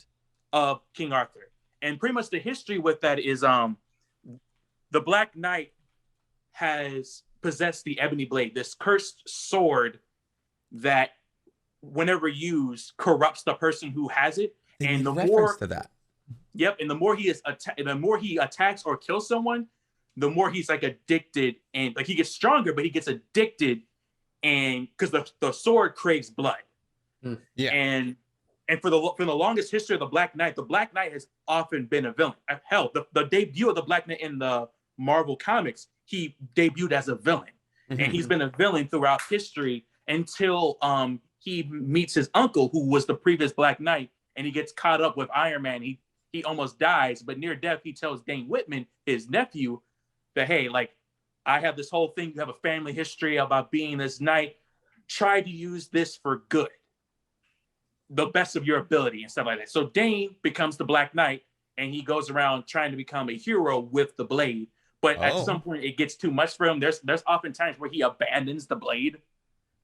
of King Arthur. And pretty much the history with that is the Black Knight has possessed the Ebony Blade, this cursed sword that whenever used, corrupts the person who has it. They and made the reference more to that. Yep, and the more he attacks or kills someone, the more he's like addicted, and like he gets stronger, but he gets addicted, and because the sword craves blood. Yeah. And for the longest history of the Black Knight has often been a villain. Hell, the debut of the Black Knight in the Marvel comics, he debuted as a villain, and he's been a villain throughout history until he meets his uncle, who was the previous Black Knight, and he gets caught up with Iron Man. He almost dies, but near death, he tells Dane Whitman, his nephew, that, hey, like, I have this whole thing. You have a family history about being this knight. Try to use this for good, the best of your ability and stuff like that. So Dane becomes the Black Knight, and he goes around trying to become a hero with the blade. But at some point, it gets too much for him. There's often times where he abandons the blade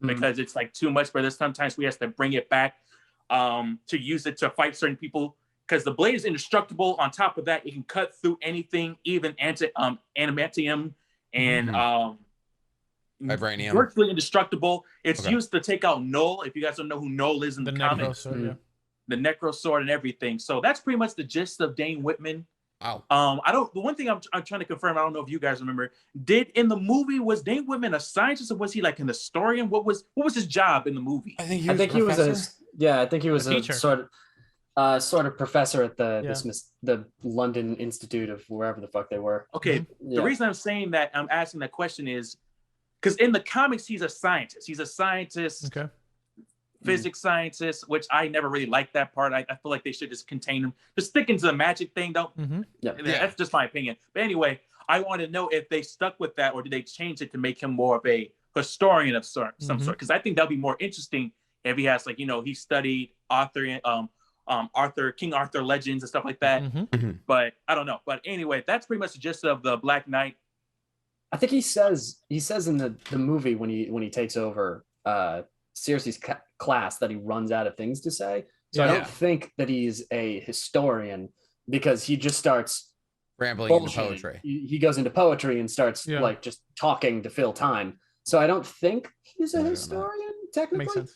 because it's like too much. But there's sometimes we have to bring it back to use it to fight certain people, because the blade is indestructible. On top of that, it can cut through anything, even adamantium and vibranium. Virtually indestructible. It's used to take out Null. If you guys don't know who Null is in the comics, the Necro Sword and everything. So that's pretty much the gist of Dane Whitman. Wow. The one thing I'm trying to confirm, I don't know if you guys remember, in the movie, was Dane Whitman a scientist, or was he like an historian? What was his job in the movie? I think he was a a sort of professor at the London Institute of wherever the fuck they were. Okay. The reason I'm saying that, I'm asking that question, is because in the comics, he's a scientist. He's a scientist. Okay. Physics scientist, which I never really liked that part. I feel like they should just contain him. Just stick into the magic thing, don't. That's just my opinion. But anyway, I want to know if they stuck with that, or did they change it to make him more of a historian of some sort? Because I think that'd be more interesting if he has, like, he studied King Arthur legends and stuff like that. But I don't know. But anyway, that's pretty much the gist of the Black Knight. I think he says in the movie when he takes over Cersei's class that he runs out of things to say. So I don't think that he's a historian, because he just starts rambling into poetry. He goes into poetry and starts like just talking to fill time. So I don't think he's a historian technically. Makes sense.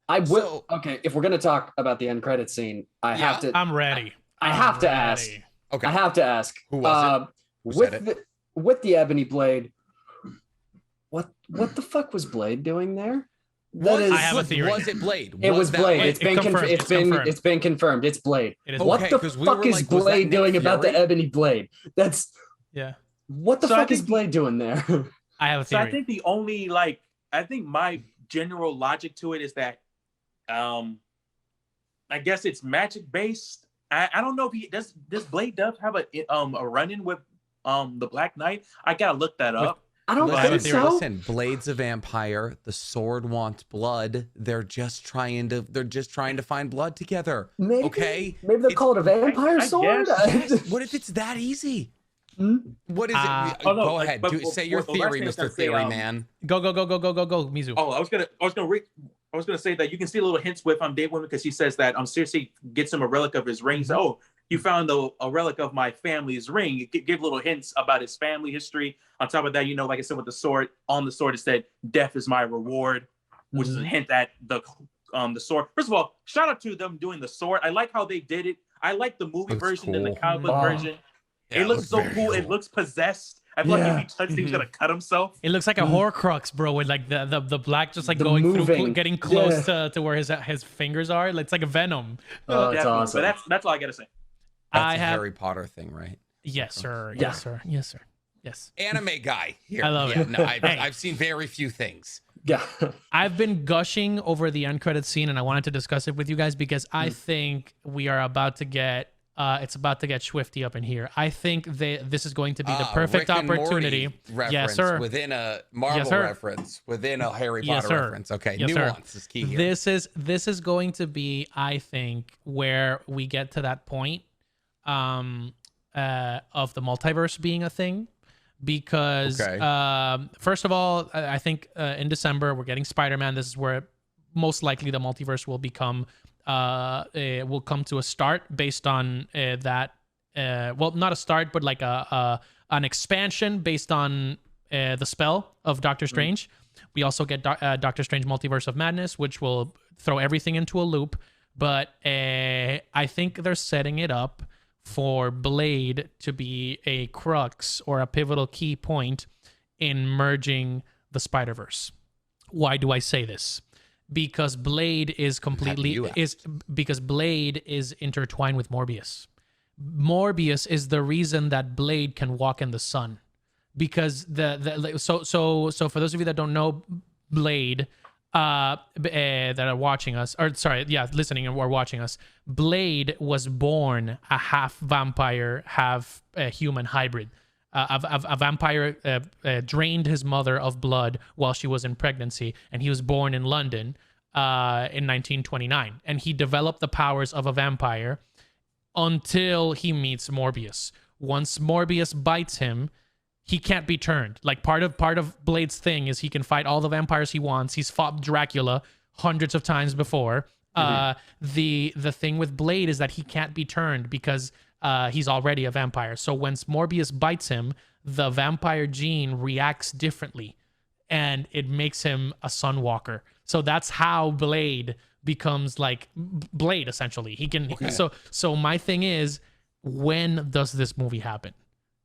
I will. Okay, if we're gonna talk about the end credit scene, I have to. I'm ready. I have to ask. Okay. I have to ask. Who was it? With the ebony blade, what the fuck was Blade doing there? I have a theory. Was it Blade? It was Blade. It's been confirmed. It's been confirmed. It's Blade. It is what the fuck is Blade doing about the ebony blade? That's What the fuck is Blade doing there? I have a theory. So I think the only my general logic to it is that, I guess it's magic based. I don't know if he does. This Blade does have a run-in with the Black Knight. I gotta look that up. I don't think so. Listen, Blade's a vampire. The sword wants blood. They're just trying to find blood together. Maybe they'll call it a vampire sword. What if it's that easy? Hmm? What is it? Go ahead. Say your theory, Mr. Theory Man. Go, Mizu. Oh, I was gonna say that you can see a little hints with Dave Women, because he says that Cersei gets him a relic of his ring. So, you found a relic of my family's ring. It gave little hints about his family history. On top of that, like I said, with the sword, on the sword it said, "Death is my reward," which is a hint at the sword. First of all, shout out to them doing the sword. I like how they did it. I like the movie version and the comic book version. Yeah, it looks so cool. It looks possessed. I feel like if he touched it, he's gonna cut himself. It looks like a Horcrux, bro, with like the black just like going through, getting close to where his fingers are. It's like a Venom. Oh, it's awesome. But that's all I gotta say. That's a Harry Potter thing, right? Yes, sir. Yes, sir. Yes, sir. Yes. Anime guy here. I love it. No, I've seen very few things. Yeah. I've been gushing over the end credit scene, and I wanted to discuss it with you guys because I think we are about to get it's about to get Swifty up in here. I think this is going to be the perfect Rick and opportunity. Morty yes, sir. Within a Marvel reference, within a Harry Potter reference. Okay, yes, nuance is key here. This is going to be, I think, where we get to that point of the multiverse being a thing. Because first of all, I think in December we're getting Spider-Man. This is where most likely the multiverse will become will come to a start based on that. Well, not a start, but like an expansion based on the spell of Doctor Strange. We also get Doctor Strange Multiverse of Madness, which will throw everything into a loop. But I think they're setting it up for Blade to be a crux or a pivotal key point in merging the Spider-Verse. Why do I say this? Because Blade is Blade is intertwined with Morbius. Morbius is the reason that Blade can walk in the sun. Because so for those of you that don't know Blade, that are watching us, or sorry, yeah, listening or watching us, Blade was born a half vampire, half human hybrid. A vampire drained his mother of blood while she was in pregnancy, and he was born in London in 1929. And he developed the powers of a vampire until he meets Morbius. Once Morbius bites him, he can't be turned. Like part of Blade's thing is he can fight all the vampires he wants. He's fought Dracula hundreds of times before. The thing with Blade is that he can't be turned because he's already a vampire. So once Morbius bites him, the vampire gene reacts differently, and it makes him a sunwalker. So that's how Blade becomes like Blade essentially. He can. Okay. So my thing is, when does this movie happen?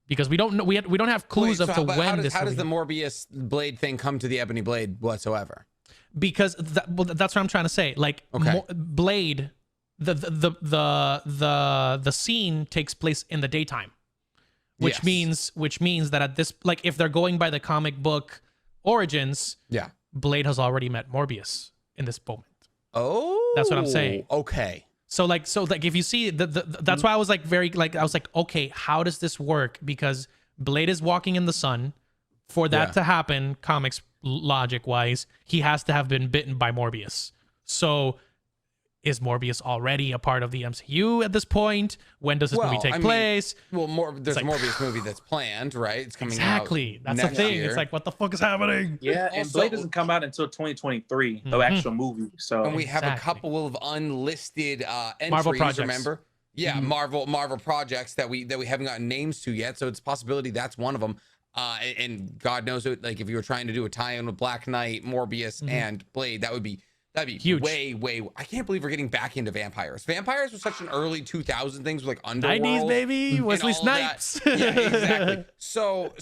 Because we don't know, we don't have clues when how does the Morbius Blade thing come to the Ebony Blade whatsoever? Because that's what I'm trying to say. Like Blade, the scene takes place in the daytime, which means that at this, like, if they're going by the comic book origins, Blade has already met Morbius in this moment. Oh, that's what I'm saying. Okay. So if you see that's why I was like okay, how does this work? Because Blade is walking in the sun. For that to happen, comics logic wise, he has to have been bitten by Morbius. So is Morbius already a part of the MCU at this point? When does this movie take place? There's a Morbius movie that's planned, right? It's coming out. That's the thing. Year. It's like, what the fuck is happening? Yeah, and Blade doesn't come out until 2023, the actual movie. So and we have a couple of unlisted entries, Marvel projects. Remember? Yeah, Marvel projects that we haven't gotten names to yet. So it's a possibility that's one of them. And God knows it. Like if you were trying to do a tie-in with Black Knight, Morbius, and Blade, that'd be huge. Way. I can't believe we're getting back into vampires. Vampires was such an early 2000 things with like Underworld, 90s baby, Wesley Snipes. Yeah, exactly. So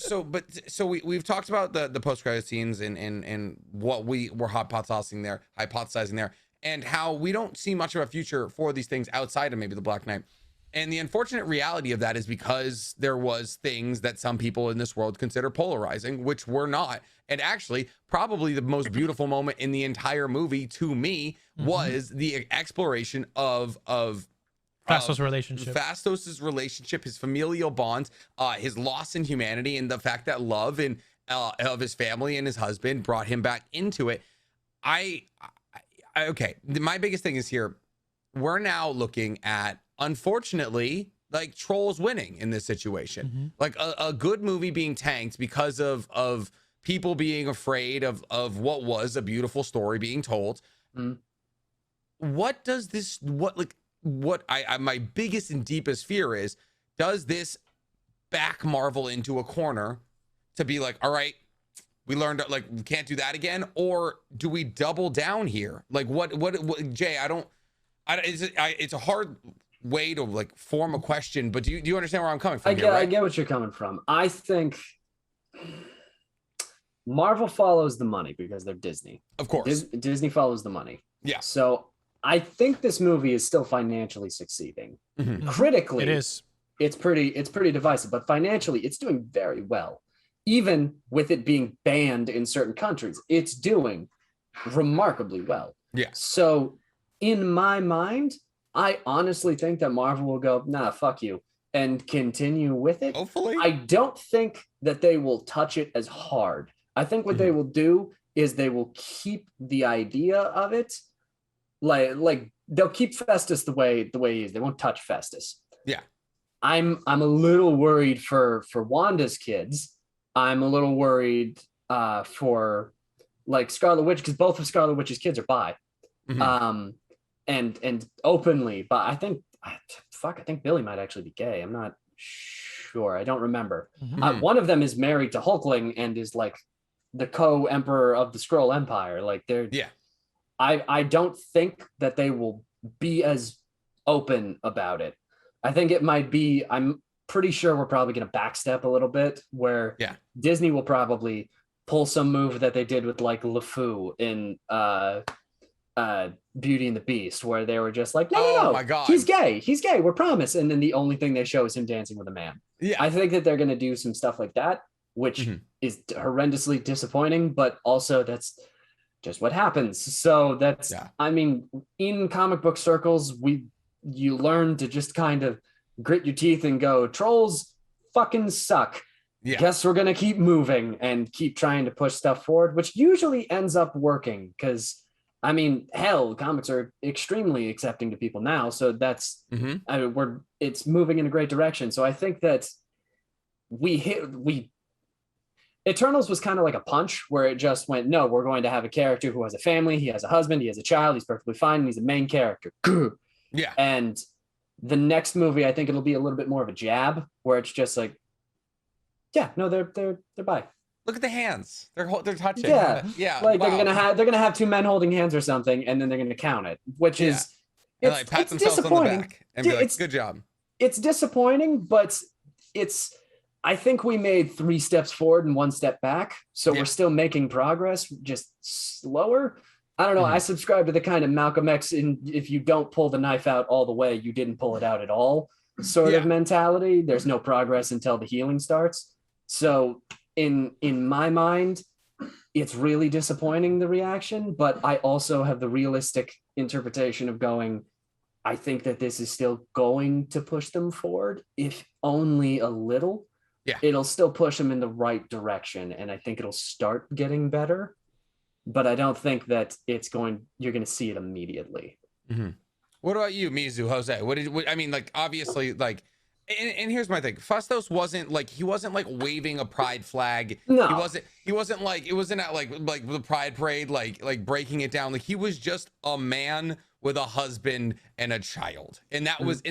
we've talked about the post-credit scenes and what we were hypothesizing there, and how we don't see much of a future for these things outside of maybe the Black Knight. And the unfortunate reality of that is because there was things that some people in this world consider polarizing, which were not. And actually, probably the most beautiful moment in the entire movie to me was the exploration of Phastos' relationship. Phastos' relationship, his familial bonds, his loss in humanity, and the fact that love and of his family and his husband brought him back into it. Okay, my biggest thing is here. We're now looking at, unfortunately, like trolls winning in this situation. Like a good movie being tanked because of people being afraid of what was a beautiful story being told. What does this, my biggest and deepest fear is, does this back Marvel into a corner to be like, all right, we learned, like, we can't do that again? Or do we double down here? Like what Jay, it's a hard way to like form a question, but do you understand where I'm coming from? I get what you're coming from. I think Marvel follows the money because they're Disney. Of course. Disney follows the money. Yeah. So I think this movie is still financially succeeding. Critically, it is. It's pretty divisive, but financially it's doing very well. Even with it being banned in certain countries, it's doing remarkably well. Yeah. So in my mind, I honestly think that Marvel will go, nah, fuck you, and continue with it. Hopefully. I don't think that they will touch it as hard. I think what they will do is they will keep the idea of it, like they'll keep Festus the way he is. They won't touch Festus. Yeah. I'm a little worried for Wanda's kids. I'm a little worried for like Scarlet Witch, because both of Scarlet Witch's kids are bi. And openly, but I think Billy might actually be gay. I'm not sure. I don't remember. One of them is married to Hulkling and is like the co-emperor of the Skrull Empire. Like they're I don't think that they will be as open about it. I think it might be, I'm pretty sure we're probably going to backstep a little bit where Disney will probably pull some move that they did with like LeFou in Beauty and the Beast, where they were just like, no, my God, he's gay, we promise. And then the only thing they show is him dancing with a man. I think that they're going to do some stuff like that, which is horrendously disappointing, but also that's just what happens. So that's, I mean, in comic book circles, you learn to just kind of grit your teeth and go, trolls fucking suck. Guess we're going to keep moving and keep trying to push stuff forward, which usually ends up working because, I mean, hell, comics are extremely accepting to people now. So that's, it's moving in a great direction. So I think that Eternals was kind of like a punch where it just went, no, we're going to have a character who has a family, he has a husband, he has a child, he's perfectly fine, and he's a main character. And the next movie, I think it'll be a little bit more of a jab where it's just like, they're bi. Look at the hands. They're touching. Like they're gonna have two men holding hands or something, and then they're gonna count it, which is and like pat themselves on the back and be like, good job. It's disappointing, but I think we made 3 steps forward and 1 step back, so we're still making progress, just slower. I don't know. I subscribe to the kind of Malcolm X if you don't pull the knife out all the way, you didn't pull it out at all sort of mentality. There's no progress until the healing starts. So in my mind, it's really disappointing, the reaction, but I also have the realistic interpretation of going, I think that this is still going to push them forward, if only a little. It'll still push them in the right direction, and I think it'll start getting better, but I don't think that you're going to see it immediately. What about you, Mizu, Jose? I mean, like, obviously, like, and here's my thing. Fastos wasn't like waving a pride flag. No. He wasn't like, it wasn't at like the pride parade, like breaking it down. Like, he was just a man with a husband and a child. And that was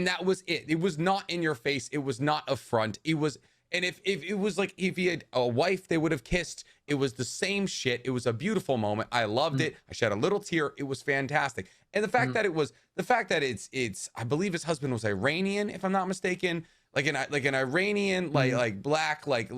it. It was not in your face. It was not a front. It was, and if it was like, if he had a wife, they would have kissed. It was the same shit. It was a beautiful moment. I loved it. I shed a little tear. It was fantastic. And the fact that it's I believe his husband was Iranian, if I'm not mistaken, like an Iranian, like black, like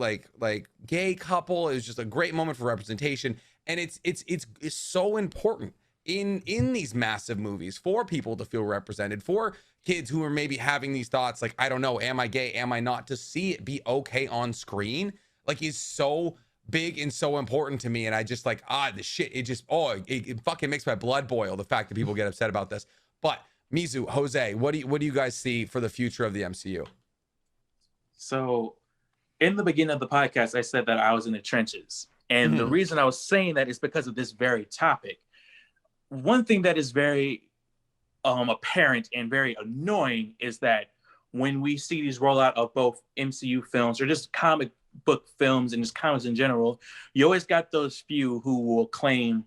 gay couple. It was just a great moment for representation. And it's so important in these massive movies for people to feel represented, for kids who are maybe having these thoughts like, I don't know, am I gay, am I not, to see it be okay on screen, like, is so big and so important to me. And I just like, the shit, it fucking makes my blood boil, the fact that people get upset about this. But Mizu, Jose, what do you guys see for the future of the MCU? So in the beginning of the podcast, I said that I was in the trenches, and the reason I was saying that is because of this very topic. One thing that is very apparent and very annoying is that when we see these rollout of both MCU films or just comic book films and just comics in general, you always got those few who will claim,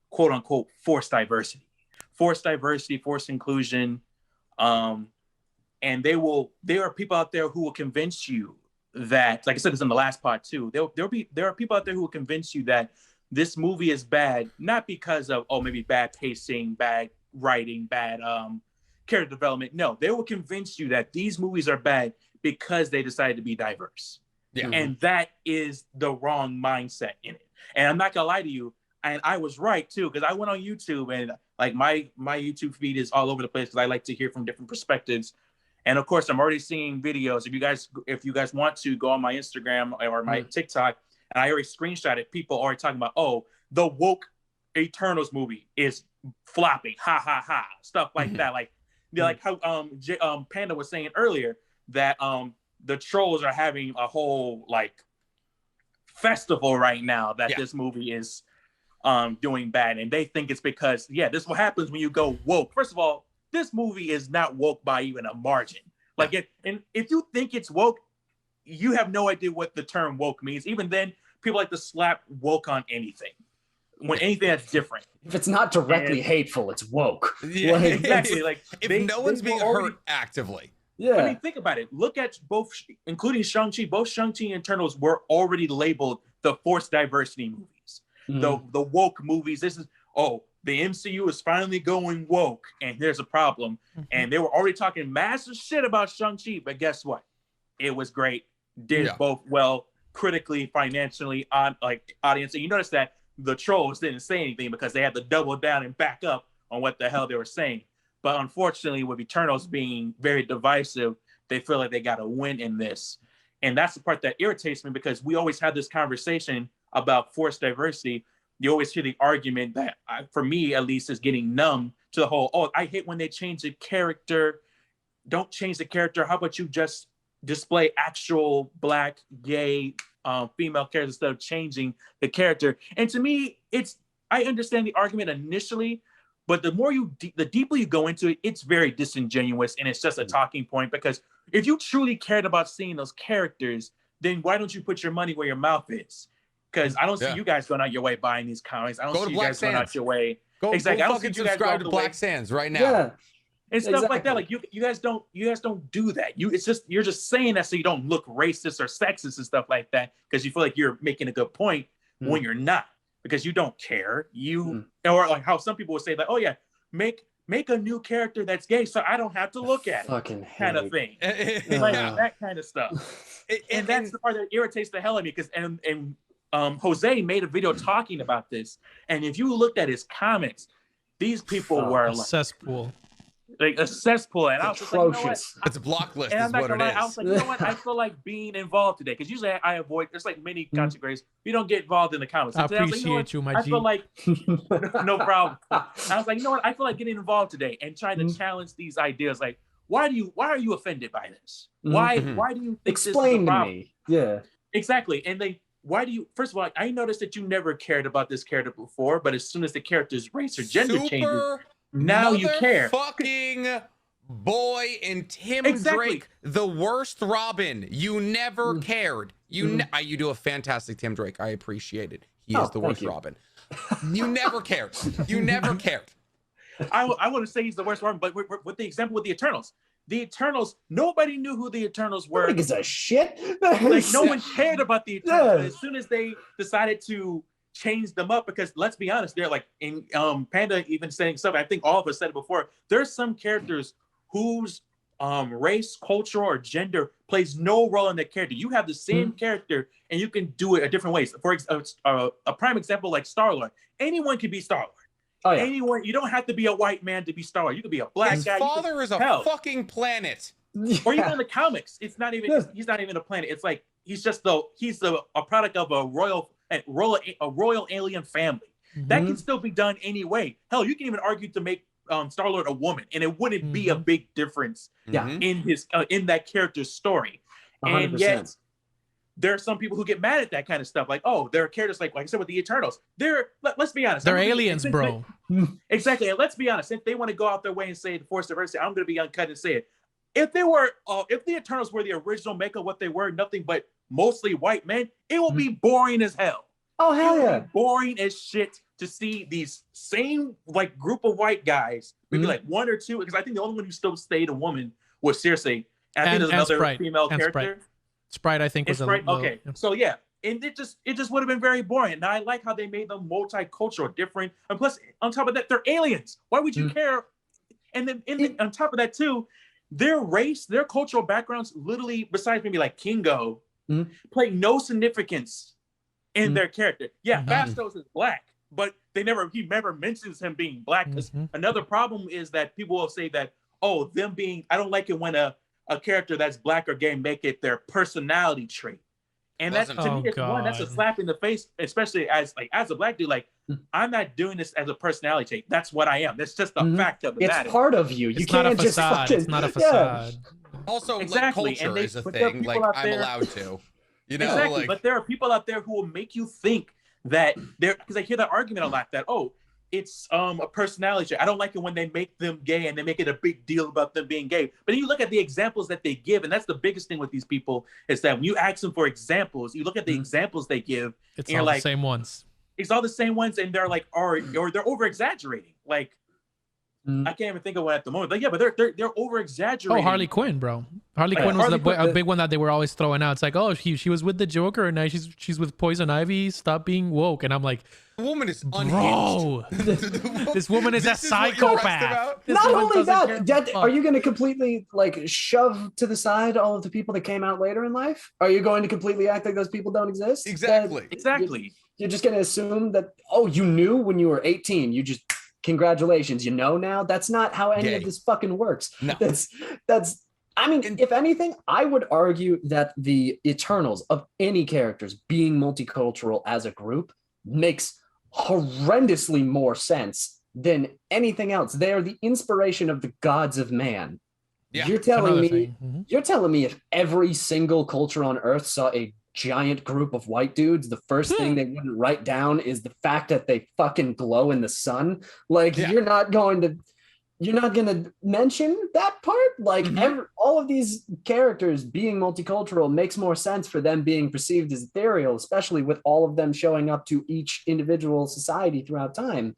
quote unquote, forced diversity, forced inclusion. And there are people out there who will convince you that, like I said this in the last part too, there are people out there who will convince you that this movie is bad, not because of, maybe bad pacing, bad writing, bad character development. No, they will convince you that these movies are bad because they decided to be diverse. Yeah. And that is the wrong mindset in it. And I'm not gonna lie to you, and I was right too, because I went on YouTube and like my YouTube feed is all over the place because I like to hear from different perspectives. And of course, I'm already seeing videos. If you guys want to go on my Instagram or my TikTok, and I already screenshotted, people already talking about, the woke Eternals movie is flopping, ha ha ha, stuff like that. Like, like how Panda was saying earlier that the trolls are having a whole like festival right now that this movie is doing bad, and they think it's because this is what happens when you go woke. First of all, this movie is not woke by even a margin. Like, if you think it's woke, you have no idea what the term woke means. Even then, people like to slap woke on anything. When anything that's different. If it's not directly hateful, it's woke. Yeah, exactly. Like, if no one's being hurt actively, Yeah. I mean, think about it. Look at both, including Shang-Chi. Both Shang-Chi and Eternals were already labeled the forced diversity movies, the woke movies. This is, the MCU is finally going woke, and there's a problem. And they were already talking massive shit about Shang-Chi, but guess what? It was great. Did both well, critically, financially, on like audience. And you notice that the trolls didn't say anything because they had to double down and back up on what the hell they were saying. But unfortunately, with Eternals being very divisive, they feel like they got to win in this. And that's the part that irritates me, because we always have this conversation about forced diversity. You always hear the argument that, for me at least, is getting numb to the whole, I hate when they change the character. Don't change the character. How about you just display actual Black, gay, female characters instead of changing the character? And to me, I understand the argument initially, but the more the deeper you go into it, it's very disingenuous, and it's just a talking point. Because if you truly cared about seeing those characters, then why don't you put your money where your mouth is? Because I don't see you guys going out your way buying these comics. I don't see you guys going out your way. Exactly. I Go don't see fucking you guys subscribe to Black Sands right now. Yeah. And stuff like that. Like you guys don't do that. You're just saying that so you don't look racist or sexist and stuff like that, because you feel like you're making a good point when you're not, because you don't care. Or like how some people would say that, make a new character that's gay so I don't have to look at it, kind of thing. Like that kind of stuff. And that's the part that irritates the hell out of me, because Jose made a video talking about this, and if you looked at his comments, these people were like cesspool. Like a cesspool, and I was just like, you know what? It's a block list. And is I'm not what gonna it lie, is. I was like, you know what? I feel like being involved today, because usually I avoid. There's like many categories. We don't get involved in the comments. I appreciate you, my G. I feel like no problem. I was like, you know what? I feel like getting involved today and trying to challenge these ideas. Like, why are you offended by this? Why do you think explain this is a to problem? me? Yeah, exactly. And why do you? First of all, I noticed that you never cared about this character before, but as soon as the character's race or gender changes, now you care. Fucking boy and Tim Drake, the worst Robin. You never cared. You do a fantastic Tim Drake. I appreciate it. He is the worst Robin. You never cared. You never cared. I want to say he's the worst Robin, but with the example with the Eternals. The Eternals, nobody knew who the Eternals were. Nobody gives a shit. Like no one cared about the Eternals. But as soon as they decided to change them up, because let's be honest, they're like in Panda even saying stuff. I think all of us said it before. There's some characters whose race, culture, or gender plays no role in that character. You have the same character, and you can do it a different ways. For a prime example, like Star-Lord. Anyone can be Star-Lord. Oh, yeah. Anyone, you don't have to be a white man to be Star-Lord. You could be a black guy. His father is a fucking planet. Or even in the comics, it's not even. He's not even a planet. It's like he's a product of a royal alien family. That can still be done anyway. Hell, you can even argue to make Star-Lord a woman, and it wouldn't be a big difference in his in that character's story. 100%. And yet, there are some people who get mad at that kind of stuff. Like, there are characters like I said with the Eternals. Let's be honest. They're aliens, bro. Exactly. And let's be honest. If they want to go out their way and say the forced diversity, I'm going to be uncut and say it. If the Eternals were the original makeup, what they were, nothing but mostly white men, it will be boring as hell. Oh, hell yeah. Boring as shit to see these same like group of white guys, maybe like one or two, because I think the only one who still stayed a woman was Cersei. I think there's another Sprite. Female character. Sprite, I think, was Sprite. Okay, so yeah, and it just would have been very boring. Now I like how they made them multicultural, different, and plus on top of that, they're aliens. Why would you care? And then on top of that too, their race, their cultural backgrounds, literally, besides maybe like Kingo, play no significance in their character. Yeah, Fastos is black, but he never mentions him being black. Because another problem is that people will say that, I don't like it when a character that's black or gay make it their personality trait. And that's to me, that's a slap in the face, especially as a black dude. Like, I'm not doing this as a personality trait. That's what I am. That's just a fact of the matter. It's part of you. You can't just fucking. It's not a facade. Also, like, culture is a thing. Like, I'm allowed to. You know, exactly. But there are people out there who will make you think that because I hear that argument a lot that it's a personality trait. I don't like it when they make them gay and they make it a big deal about them being gay. But then you look at the examples that they give, and that's the biggest thing with these people is that when you ask them for examples, you look at the examples they give, it's and all like, the same ones. It's all the same ones, and they're like, or they're over exaggerating. Like, I can't even think of one at the moment. But yeah, but they're over exaggerating. Oh, Harley Quinn, bro. Harley Quinn was a big one that they were always throwing out. It's like, oh, she was with the Joker and now she's with Poison Ivy. Stop being woke. And I'm like, the woman is unhinged. Bro, this woman is a psychopath. Not only that, are you going to completely like shove to the side all of the people that came out later in life? Are you going to completely act like those people don't exist? Exactly. Exactly. You're just going to assume that, oh, you knew when you were 18. You just, congratulations, you know now? That's not how any of this fucking works. No. That's I mean, if anything, I would argue that the Eternals of any characters being multicultural as a group makes horrendously more sense than anything else. They are the inspiration of the gods of man. Yeah, you're telling me if every single culture on Earth saw a giant group of white dudes, the first thing they wouldn't write down is the fact that they fucking glow in the sun. Like you're not going to mention that part. Like all of these characters being multicultural makes more sense for them being perceived as ethereal, especially with all of them showing up to each individual society throughout time.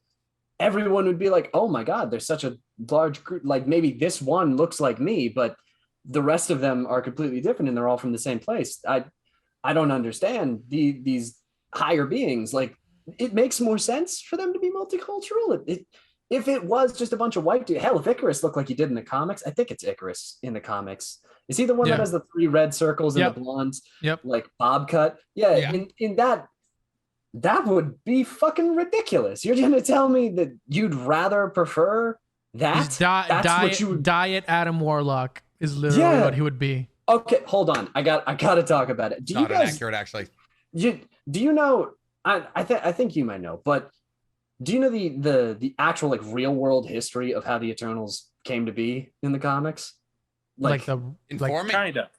Everyone would be like, oh my God, there's such a large group. Like maybe this one looks like me, but the rest of them are completely different and they're all from the same place. I don't understand these higher beings. Like it makes more sense for them to be multicultural. If it was just a bunch of white dudes, hell, if Icarus looked like he did in the comics, I think it's Icarus in the comics. Is he the one that has the 3 red circles and the blonde, like bob cut? Yeah. In that would be fucking ridiculous. You're going to tell me that you'd rather prefer that? That's what you would... Diet Adam Warlock is literally what he would be. Okay, hold on. I got to talk about it. Not inaccurate, actually. Do you know? I think you might know, but do you know the actual like real world history of how the Eternals came to be in the comics? Like the kinda.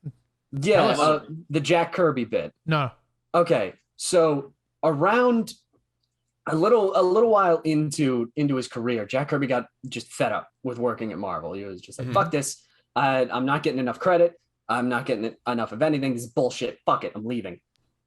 Yeah, the Jack Kirby bit. No. Okay, so around a little while into his career, Jack Kirby got just fed up with working at Marvel. He was just like, fuck this. I'm not getting enough credit. I'm not getting enough of anything. This is bullshit. Fuck it. I'm leaving.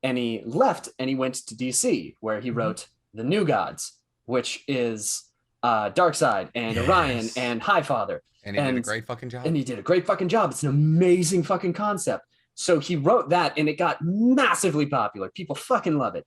And he left and he went to DC where he wrote The New Gods, which is Darkseid and Orion and Highfather. And he did a great fucking job. And he did a great fucking job. It's an amazing fucking concept. So he wrote that and it got massively popular. People fucking love it.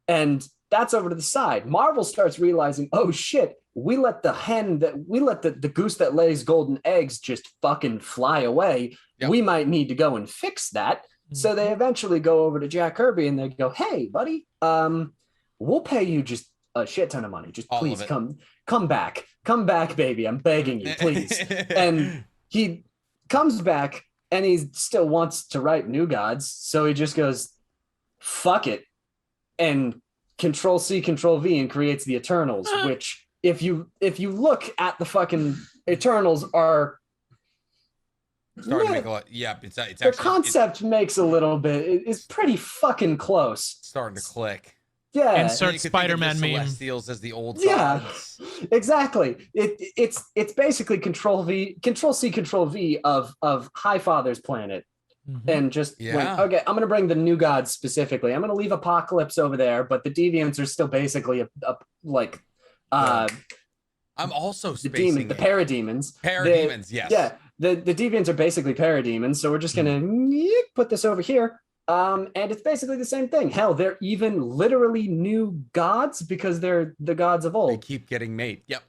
And that's over to the side. Marvel starts realizing, oh shit, we let the goose that lays golden eggs just fucking fly away. Yep. We might need to go and fix that. So they eventually go over to Jack Kirby and they go, hey, buddy, we'll pay you just a shit ton of money. Just please come back, baby. I'm begging you, please. And he comes back and he still wants to write New Gods. So he just goes, fuck it. And Control-C, Control-V and creates the Eternals, which if you look at the fucking Eternals are starting to make a lot. Yeah, it's actually the concept makes a little bit. It's pretty fucking close. Starting to click. Yeah. Insert Spider-Man meme. Celestials as the old gods. Yeah, exactly. It's basically Control-C, Control-V of Highfather's planet. And just okay, I'm gonna bring the New Gods specifically. I'm gonna leave Apocalypse over there, but the Deviants are still basically I'm also the parademons. Parademons, yes. Yeah, the Deviants are basically parademons, so we're just gonna put this over here. And it's basically the same thing. Hell, they're even literally new gods because they're the gods of old. They keep getting made. Yep.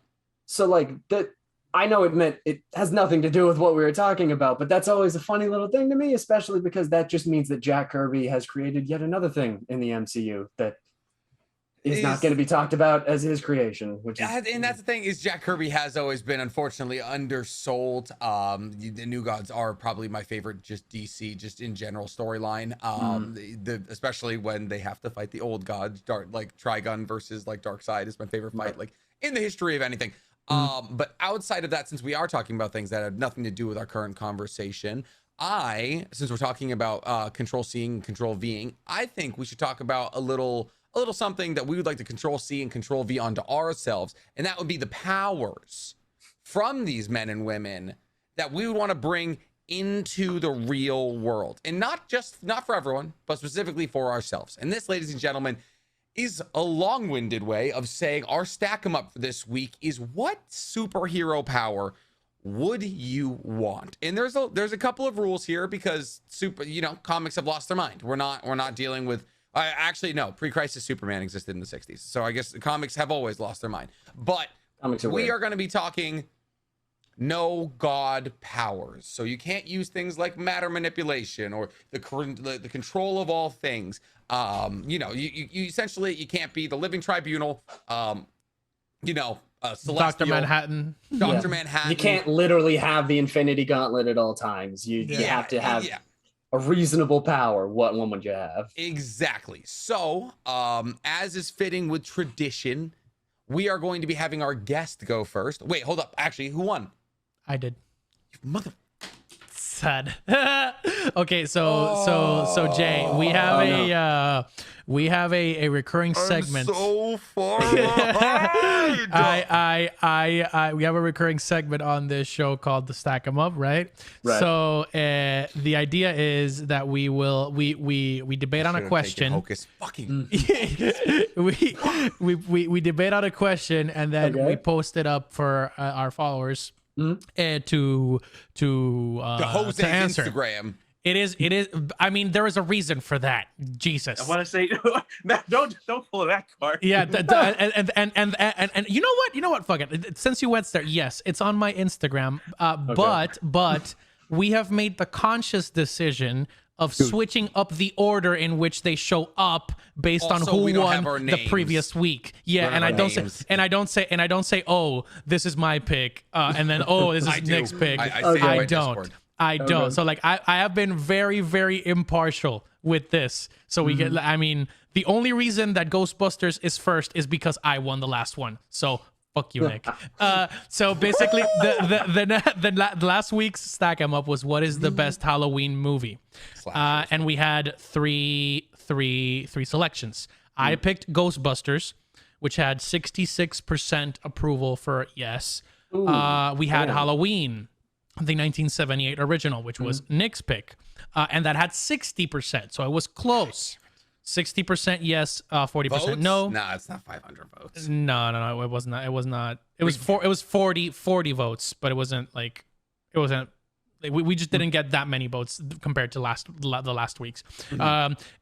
So like that. I know it has nothing to do with what we were talking about, but that's always a funny little thing to me, especially because that just means that Jack Kirby has created yet another thing in the MCU that is not going to be talked about as his creation. And that's the thing is Jack Kirby has always been unfortunately undersold. The New Gods are probably my favorite, just DC, just in general storyline. Especially when they have to fight the old gods, like Trigun versus like Darkseid is my favorite fight, like in the history of anything. But outside of that, since we are talking about things that have nothing to do with our current conversation, since we're talking about Control-C and Control-Ving, I think we should talk about a little something that we would like to Control-C and Control-V onto ourselves, and that would be the powers from these men and women that we would want to bring into the real world, and not for everyone, but specifically for ourselves. And this, ladies and gentlemen, is a long-winded way of saying our stack 'em up for this week is what superhero power would you want? And there's a couple of rules here because comics have lost their mind. We're not dealing with actually no, pre-crisis Superman existed in the 60s. So I guess the comics have always lost their mind. But we are going to be talking no god powers. So you can't use things like matter manipulation or the control of all things. You essentially you can't be the living tribunal. Celestial, Dr. Manhattan. Dr. Manhattan. You can't literally have the Infinity Gauntlet at all times. You have to have a reasonable power. What one would you have? Exactly. So, as is fitting with tradition, we are going to be having our guest go first. Wait, hold up. Actually, who won? I did. You mother. Sad. Okay, so Jay, we have a recurring segment. I'm so far we have a recurring segment on this show called the Stack 'em Up, right? So the idea is that we debate on a question. Hocus fucking. we debate on a question and then we post it up for our followers. And to Jose's answer. Instagram. It is. I mean, there is a reason for that. Jesus. I want to say, don't pull that card. Yeah, and you know what? Fuck it. Since you went there, yes, it's on my Instagram. But we have made the conscious decision of switching up the order in which they show up based on who won the previous week. Yeah, and I don't say, oh, this is my pick, and then this is Nick's pick. I don't. So like I have been very, very impartial with this. So we get. I mean, the only reason that Ghostbusters is first is because I won the last one. So fuck you, Nick. So basically, the last week's Stack 'em Up was what is the best Halloween movie, and we had three selections. I picked Ghostbusters, which had 66% approval for yes. We had Halloween, the 1978 original, which was Nick's pick, and that had 60%. So it was close. 60% yes, 40% no. No, it's not 500 votes. No, it was not. It was not. It was 40 votes, but it wasn't. We just didn't get that many votes compared to the last week's.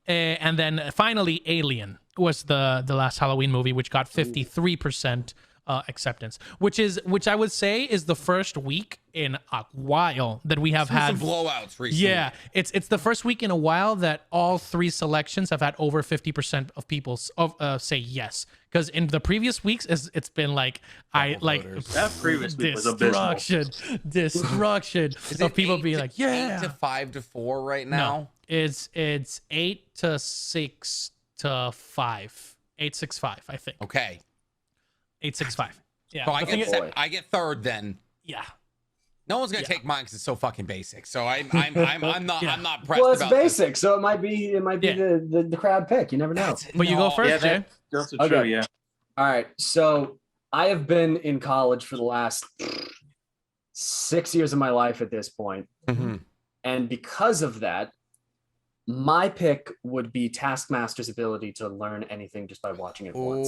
And then finally, Alien was the last Halloween movie, which got 53% acceptance, which I would say is the first week in a while that we have had some blowouts recently. Yeah, it's the first week in a while that all three selections have had over 50% of people say yes. Because in the previous weeks, it's been like that previous week was destruction of people being like 8 to 5 to 4 right now. No, it's 8 to 6 to 5, 8-6-5, I think. Okay. 8-6-5. Yeah. So I get third then. Yeah. No one's gonna take mine because it's so fucking basic. So I'm not pressed. Well, it's about basic, this. so it might be the crowd pick. You never know. But you go first, Jay. That's true. Yeah. All right. So I have been in college for the last 6 years of my life at this point, and because of that, my pick would be Taskmaster's ability to learn anything just by watching it once.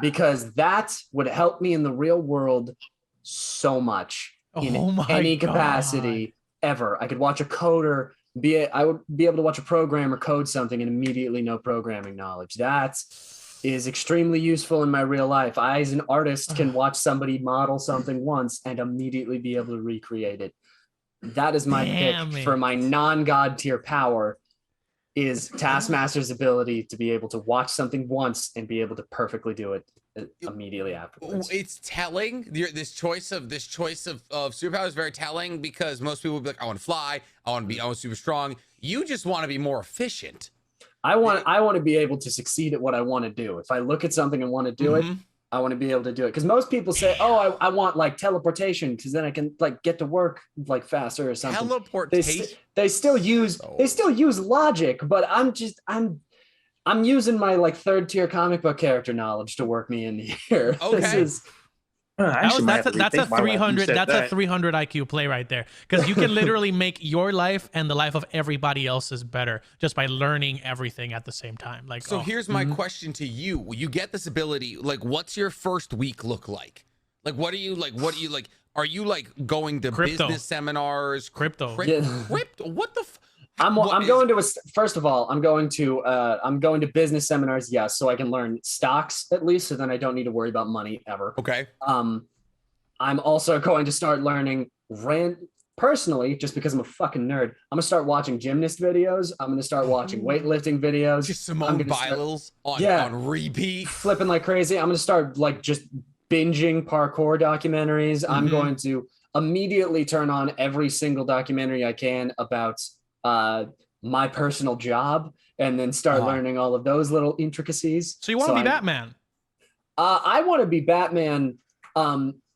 Because that would help me in the real world so much in any capacity ever. I could watch a coder, I would be able to watch a programmer code something and immediately know programming knowledge. That is extremely useful in my real life. I, as an artist, can watch somebody model something once and immediately be able to recreate it. That is my pick for my non-god tier power, is Taskmaster's ability to be able to watch something once and be able to perfectly do it immediately afterwards. It's telling. This choice of superpower is very telling, because most people will be like, I want to fly, I want super strong. You just want to be more efficient. I want to be able to succeed at what I want to do. If I look at something and want to do it, I want to be able to do it. Because most people say, "Oh, I want like teleportation, because then I can like get to work like faster or something." Teleportation. They still use logic, but I'm using my like third tier comic book character knowledge to work me in here. Okay. That's a 300. That's a 300 IQ play right there, because you can literally make your life and the life of everybody else's better just by learning everything at the same time. Like, so here's my question to you: you get this ability. Like, what's your first week look like? Like, what are you like? Are you like going to business seminars? Crypto. Crypto. What the? I'm going to first of all, I'm going to business seminars, yes, so I can learn stocks at least, so then I don't need to worry about money ever. Okay. I'm also going to start learning personally, just because I'm a fucking nerd. I'm gonna start watching gymnast videos. I'm gonna start watching weightlifting videos. Just Simone Biles on repeat, flipping like crazy. I'm gonna start like just binging parkour documentaries. I'm going to immediately turn on every single documentary I can about my personal job, and then start learning all of those little intricacies. So you want to be Batman? I want to be Batman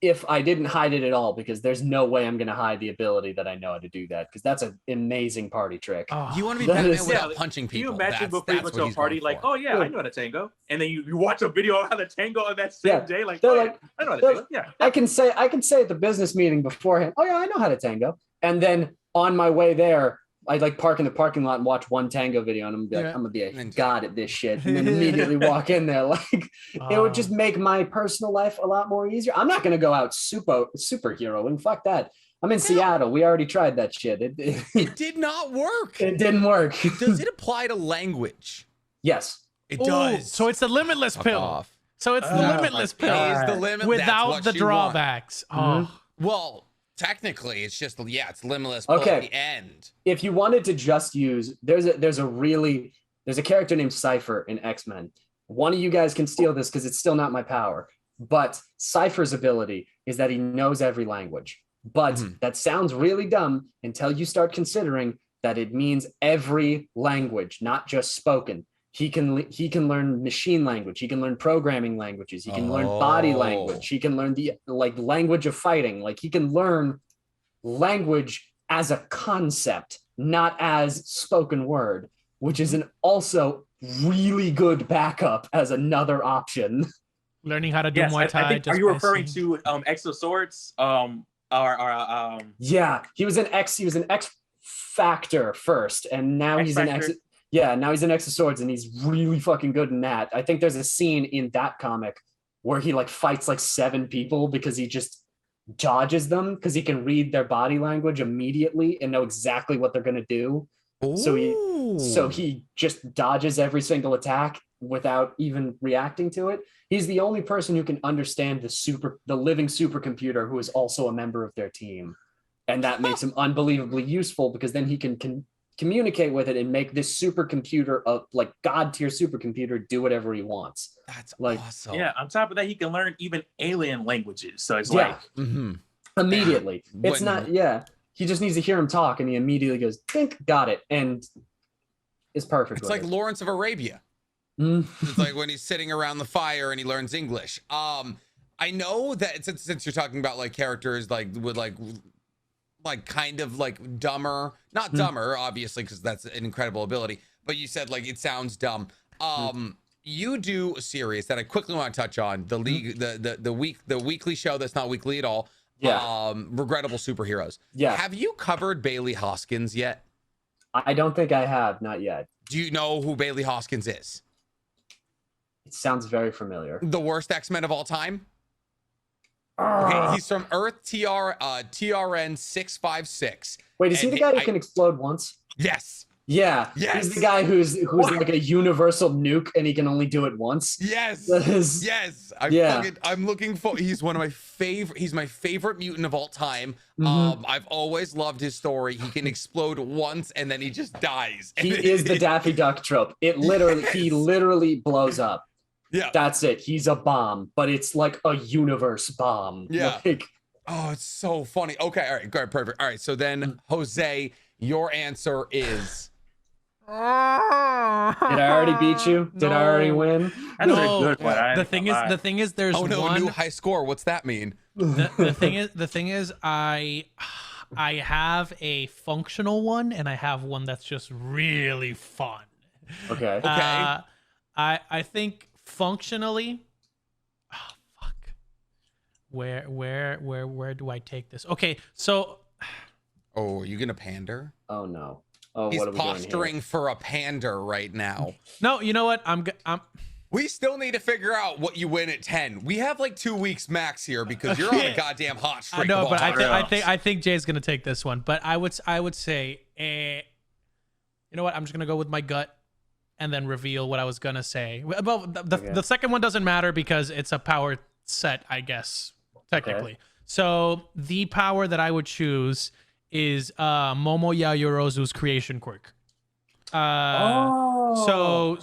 if I didn't hide it at all, because there's no way I'm going to hide the ability that I know how to do that, because that's an amazing party trick. You want to be Batman without punching people. Can you imagine before you went to a party like, oh yeah, I know how to tango, and then you watch a video of how to tango on that same day, like, I know how to tango. Yeah, I can say at the business meeting beforehand, oh yeah, I know how to tango, and then on my way there, I'd like park in the parking lot and watch one tango video, and I'm gonna be a god at this shit, and then immediately walk in there. Like, it would just make my personal life a lot more easier. I'm not gonna go out superheroing. Fuck that. I'm in Seattle. We already tried that shit. It did not work. It didn't work. Does it apply to language? Yes, it does. So it's the limitless pill. So it's the limitless pill. Is the limit without the drawbacks. Well, technically, it's just it's limitless. But at the end, if you wanted to just use, there's a character named Cypher in X-Men. One of you guys can steal this because it's still not my power. But Cypher's ability is that he knows every language. But that sounds really dumb until you start considering that it means every language, not just spoken. He can learn machine language. He can learn programming languages. He can learn body language. He can learn the language of fighting. Like, he can learn language as a concept, not as spoken word, which is an also really good backup as another option. Learning how to do Muay Thai. Are you referring to X of Swords? Yeah, he was an X Factor first, and now he's an X. Yeah, now he's in X of Swords, and he's really fucking good in that. I think there's a scene in that comic where he like fights like 7 people because he just dodges them, because he can read their body language immediately and know exactly what they're gonna do. Ooh. So he just dodges every single attack without even reacting to it. He's the only person who can understand the living supercomputer who is also a member of their team, and that makes him unbelievably useful, because then he can communicate with it and make this supercomputer, like god tier supercomputer, do whatever he wants. That's like awesome. Yeah, on top of that, he can learn even alien languages. So it's immediately. It's not he just needs to hear him talk, and he immediately goes, think, got it, and is perfect. It's like Lawrence of Arabia. It's like when he's sitting around the fire and he learns English. I know that since you're talking about like characters like with like kind of like dumber, not dumber, obviously, because that's an incredible ability, but you said like it sounds dumb. You do a series that I quickly want to touch on, the league, the weekly show that's not weekly at all. Regrettable Superheroes. Have you covered Bailey Hoskins yet? I don't think I have, not yet. Do you know who Bailey Hoskins is? It sounds very familiar. The worst X-Men of all time? Okay, he's from Earth TRN 656. Wait, is he the guy who can explode once? Yes. Yeah. Yes. He's the guy who's like a universal nuke, and he can only do it once. Yes. Yes. I'm looking for. He's one of my favorite. He's my favorite mutant of all time. I've always loved his story. He can explode once and then he just dies. He is the Daffy Duck trope. He literally blows up. Yeah. That's it. He's a bomb, but it's like a universe bomb. Yeah. Like, oh, it's so funny. Okay. All right. Good. Perfect. All right. So then, Jose, your answer is. Did I already beat you? Did I already win? That was a good one. The thing is, there's one new high score. What's that mean? The thing is, I have a functional one, and I have one that's just really fun. Okay. I think functionally, where do I take this? Okay, so Oh, are you gonna pander? Oh no. Oh, He's what are we doing posturing here? for a pander right now. no, you know what? I'm We still need to figure out what you win at 10. We have like 2 weeks max here because you're on a goddamn hot streak. I know, of all but time. I think Jay's gonna take this one. But I would say, you know what? I'm just gonna go with my gut, and then reveal what I was gonna say. Well, the second one doesn't matter because it's a power set, I guess, technically. Okay. So the power that I would choose is Momo Yaoyorozu's creation quirk. So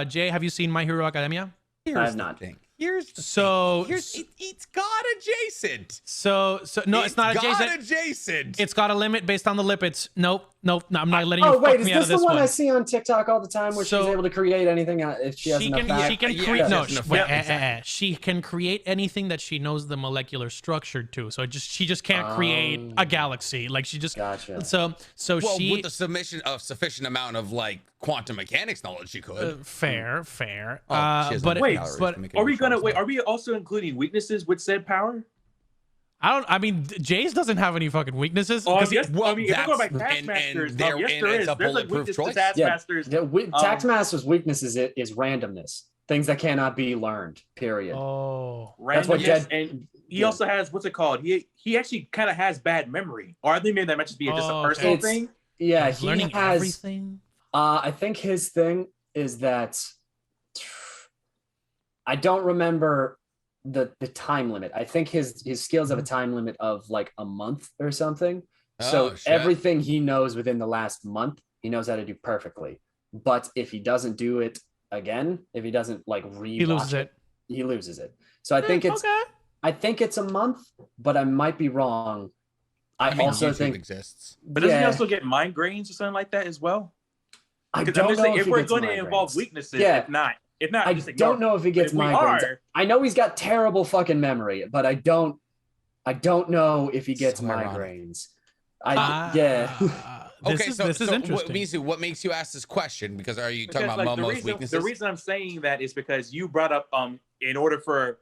Jay, have you seen My Hero Academia? I have not. Here's the So thing. It's got adjacent. So no, it's not adjacent. Adjacent. It's got a limit based on the lipids. Nope, I'm not letting you. Oh wait, fuck is me out this of the this one I see on TikTok all the time where So- she's able to create anything if she has She enough can fat? she can Yeah, create no that's enough wait, fat, she can create anything that she knows the molecular structure to. So she just can't create a galaxy. Like she just Gotcha. So Well, she with the submission of sufficient amount of like quantum mechanics knowledge, she could. fair. Oh, she has But enough Wait, calories but to make Are we any gonna choice. wait? Are we also including weaknesses with said power? I mean, Jace doesn't have any fucking weaknesses. Oh, 'cause he- yes. well, I mean, if we're going by that's- and Taskmasters, there- yes, and there it's is. a There's like bulletproof weakness to choice. Taskmasters. Taskmaster's weaknesses is randomness, things that cannot be learned. Period. Oh, That's what Yes, Dead- and he also has what's it called? He actually kind of has bad memory, or I think maybe that might just be just Oh, a okay. personal It's- thing. Yeah, he's he learning has. everything. I think his thing is that I don't remember the time limit. I think his skills have a time limit of like a month or something. So Oh, shit. everything he knows within the last month, he knows how to do perfectly. But if he doesn't do it again, if he doesn't like He loses it. he loses it. So I think it's okay. I think it's a month, but I might be wrong. I mean, also YouTube think exists. But doesn't he Yeah. also get migraines or something like that as well? I Because don't I'm just know saying, if if he we're gets going to involve migraines. weaknesses, Yeah. if not, I just ignore don't know if he gets If we migraines. are- I know he's got terrible fucking memory, but I don't know if he gets So ironic. migraines. Yeah. This is interesting. Mizu, what makes you ask this question? Because are you talking Because, about like, Momo's weaknesses? the reason I'm saying that is because you brought up in order for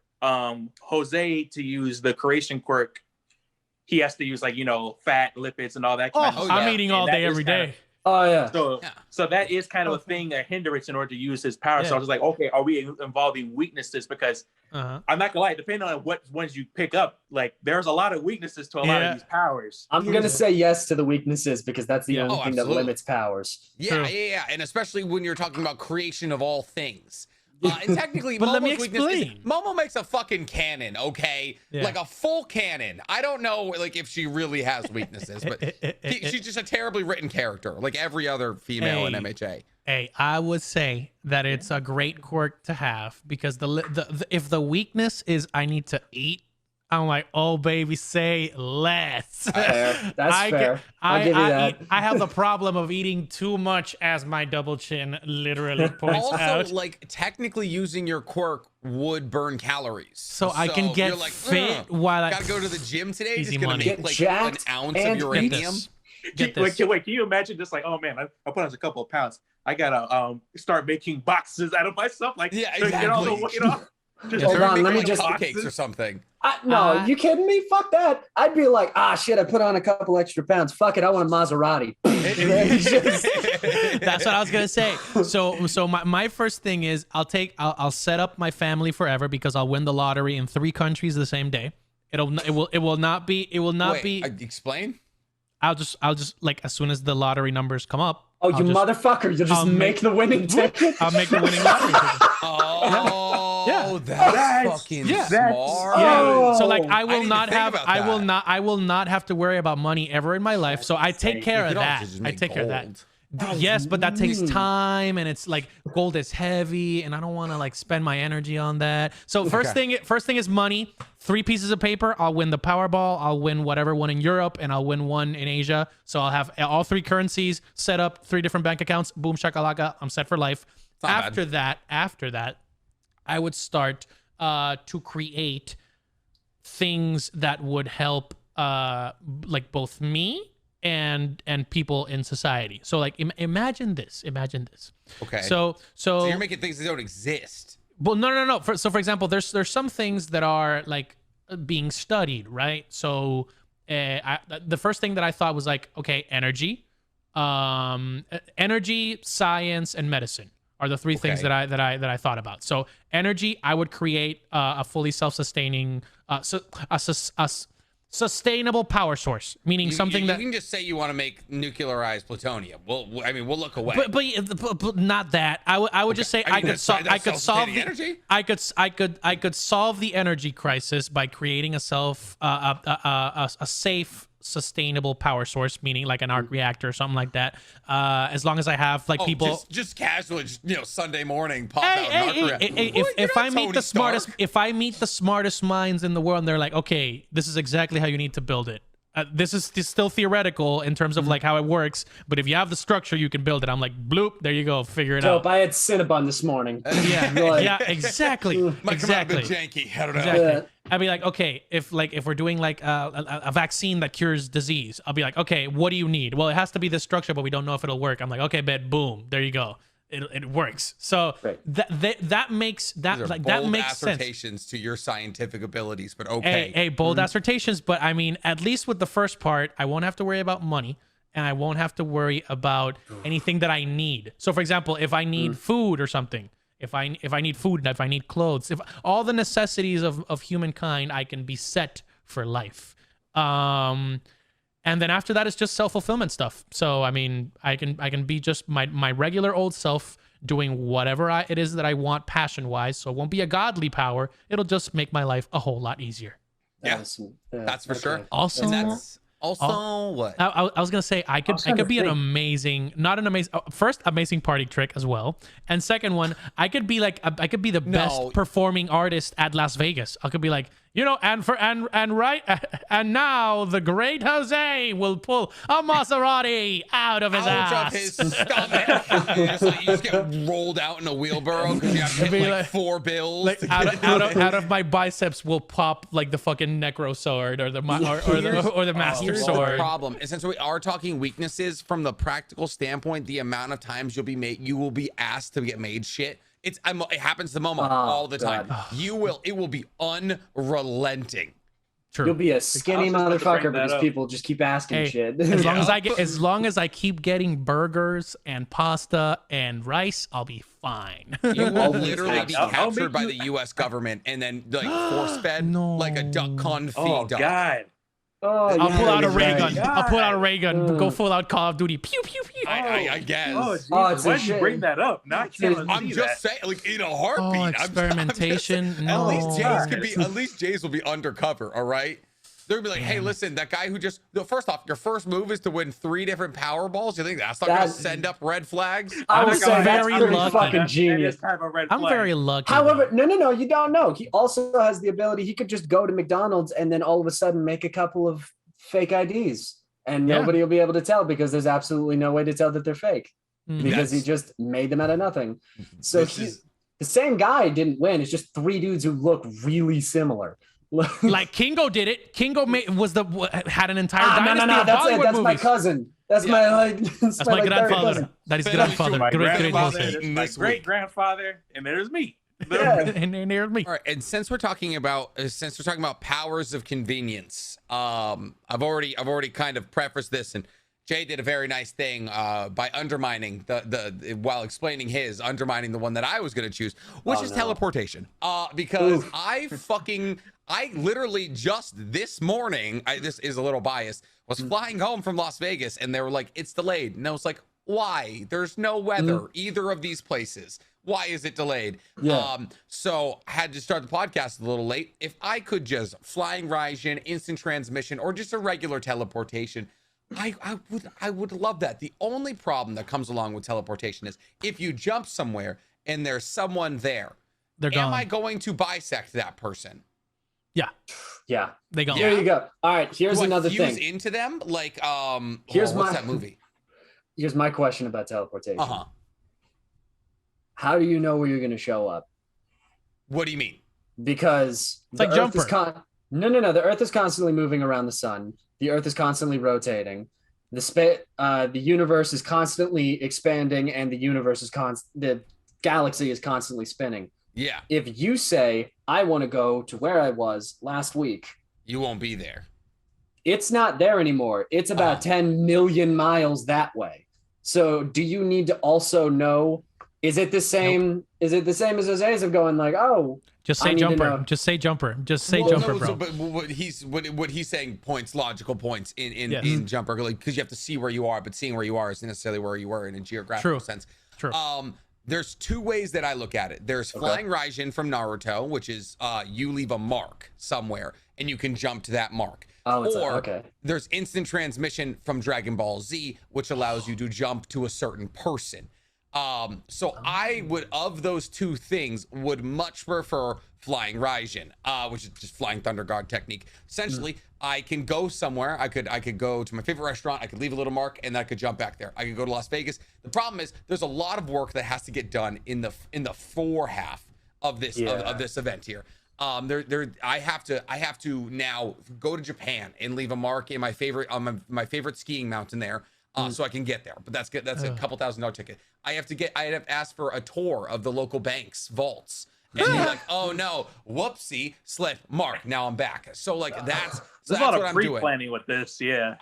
Jose to use the creation quirk, he has to use like fat, lipids, and all that kind of Oh, stuff. I'm eating all And that day is every kind of- day. Oh yeah. So, Yeah. so that is kind of a thing, a hindrance in order to use his power. So Yeah. I was like, okay, are we involving weaknesses? Because Uh-huh. I'm not gonna lie, depending on what ones you pick up, like there's a lot of weaknesses to a lot Yeah. of these powers. I'm gonna say yes to the weaknesses because that's the Yeah. only Oh, thing that absolutely. limits powers. Yeah, True. yeah, and especially when you're talking about creation of all things. And technically, But let me Momo's weakness is explain. Momo makes a fucking cannon, okay? Yeah. Like a full cannon. I don't know, like if she really has weaknesses, but she's just a terribly written character, like every other female in Hey. MHA. Hey, I would say that it's a great quirk to have because the if the weakness is I need to eat, I'm like, oh baby, say less. Fair. That's I fair. Get, I'll give you that. I have the problem of eating too much, as my double chin literally points Also, out. like technically using your quirk would burn calories. So I can get you're like, fit "Ugh, while I gotta go to the gym today. Easy Just gonna money. make Get like jacked an ounce and of Get uranium. this. Get this. Wait, can you imagine just like, oh man, I put on a couple of pounds. I gotta start making boxes out of myself, like Yeah, to get all the exactly. weight off. Just Hold Start on, let making, me like, just- cupcakes or something. No, you kidding me? Fuck that. I'd be like, shit, I put on a couple extra pounds. Fuck it, I want a Maserati. That's what I was gonna say. So my first thing is I'll set up my family forever because I'll win the lottery in 3 countries the same day. It will not be Explain. I'll just like as soon as the lottery numbers come up. Oh, you I'll just- motherfucker. You'll just I'll make the winning ticket. I'll make the winning lottery ticket. Oh, Yeah. that's fucking yeah. smart. Oh. So like I I will didn't not think have about that. I will not have to worry about money ever in my life. So I take care You of could also that. just I make take care of that. gold. Yes, but that takes time, and it's like gold is heavy, and I don't want to like spend my energy on that. So first thing is money. 3 pieces of paper. I'll win the Powerball. I'll win whatever one in Europe, and I'll win one in Asia. So I'll have all 3 currencies set up, 3 different bank accounts. Boom shakalaka. I'm set for life. not After that, I would start to create things that would help like both me and people in society. So like imagine this. Okay. So So you're making things that don't exist. Well, no. For example, there's some things that are like being studied, right? So the first thing that I thought was like, okay, energy, science, and medicine are the three things that I thought about. So energy, I would create a fully self-sustaining, sustainable power source, meaning something that you can just say you want to make nuclearized plutonium. We'll look away. But not that. I would just say I could solve the energy. I could solve the energy crisis by creating a safe, sustainable power source, meaning like an arc reactor or something like that. As long as I have like people just casually, Sunday morning pop out an arc reactor. If I meet the smartest minds in the world, and they're like, okay, this is exactly how you need to build it. This is still theoretical in terms of like how it works, but if you have the structure, you can build it. I'm like, bloop, there you go, figure it out. I had Cinnabon this morning. Yeah, exactly. Exactly. Janky. I don't know. Exactly. I'd be like, okay, if we're doing like a vaccine that cures disease, I'll be like, okay, what do you need? Well, it has to be this structure, but we don't know if it'll work. I'm like, okay, bet, boom, there you go. It works. So that makes sense. Assertions to your scientific abilities, but okay. Hey, bold assertions, but I mean, at least with the first part, I won't have to worry about money, and I won't have to worry about anything that I need. So, for example, if I need food or something, if I need food, if I need clothes, if all the necessities of humankind, I can be set for life. And then after that, it's just self-fulfillment stuff. So, I mean, I can be just my regular old self doing whatever it is that I want passion-wise. So it won't be a godly power. It'll just make my life a whole lot easier. Yeah, that's for sure. Also, what? I was gonna say I could be an amazing party trick as well, and second one, I could be the best performing artist at Las Vegas. I could be like, and now the great Jose will pull a Maserati out of his ass. Of his stomach. you just get rolled out in a wheelbarrow because you have to hit like 4 bills. Like out of my biceps will pop like the fucking necro sword or the master sword. The problem, and since we are talking weaknesses from the practical standpoint, the amount of times you will be asked to get made shit. It happens to Momo all the time. It will be unrelenting. True. You'll be a skinny motherfucker because people just keep asking shit. As long as I keep getting burgers and pasta and rice, I'll be fine. You will literally be captured by the U.S. government and then like force fed like a duck confit duck. God. I'll pull out a ray gun. I'll pull out a ray gun. Go full out Call of Duty. Pew pew pew. I guess. Why did you bring that up? I'm just saying, like in a heartbeat. Experimentation. At least Jays will be undercover. All right. They're gonna be like, hey, listen, that guy who first off, your first move is to win 3 different Powerballs. You think that's not gonna send up red flags? I was very lucky. Fucking genius. I'm very lucky. However, no, you don't know. He also has the ability. He could just go to McDonald's and then all of a sudden make a couple of fake IDs, and nobody will be able to tell because there's absolutely no way to tell that they're fake because he just made them out of nothing. So the same guy didn't win. It's just 3 dudes who look really similar. Like Kingo did it. Kingo had an entire dynasty of that's Bollywood that's movies. my cousin. That's my that's my grandfather. That is grandfather. My great grandfather, and there's me. And there's me. All right, and since we're talking about powers of convenience, I've already kind of prefaced this, and Jay did a very nice thing by undermining while explaining undermining the one that I was going to choose, which is teleportation. Because I literally just this morning, this is a little biased, was flying home from Las Vegas, and they were like, it's delayed. And I was like, why? There's no weather either of these places. Why is it delayed? So I had to start the podcast a little late. If I could just flying Raijin, instant transmission, or just a regular teleportation, I would love that. The only problem that comes along with teleportation is if you jump somewhere and there's someone there, they're gone. Am I going to bisect that person? Yeah. They go. There you go. All right. Here's another thing. Into them, like what's that movie? Here's my question about teleportation. Uh-huh. How do you know where you're going to show up? What do you mean? Because it's like Jumper. No. The Earth is constantly moving around the sun. The Earth is constantly rotating. The universe is constantly expanding, and the galaxy is constantly spinning. Yeah. If you say, I want to go to where I was last week, you won't be there. It's not there anymore. It's about 10 million miles that way. So do you need to also know, is it the same? Nope. Is it the same as Jose's of going like, oh, just say jumper. Just say jumper. Just say jumper, bro. So, but what he's saying logical points in jumper, like, because you have to see where you are, but seeing where you are isn't necessarily where you were in a geographical sense. True. There's two ways that I look at it. There's Flying Raijin from Naruto, which is you leave a mark somewhere and you can jump to that mark. Or there's instant transmission from Dragon Ball Z, which allows you to jump to a certain person. So I would, of those two things, would much prefer Flying Raijin, which is just Flying Thunder Guard technique. Essentially, I can go somewhere. I could go to my favorite restaurant. I could leave a little mark, and then I could jump back there. I could go to Las Vegas. The problem is there's a lot of work that has to get done in the fore half of this of this event here. I have to now go to Japan and leave a mark in my favorite my favorite skiing mountain there. So I can get there, but that's good. That's a couple $1,000 ticket. I have to ask for a tour of the local bank's vaults, and you're like, oh no, whoopsie, slip, mark. Now I'm back. So like that's a lot of pre-planning with this. Yeah.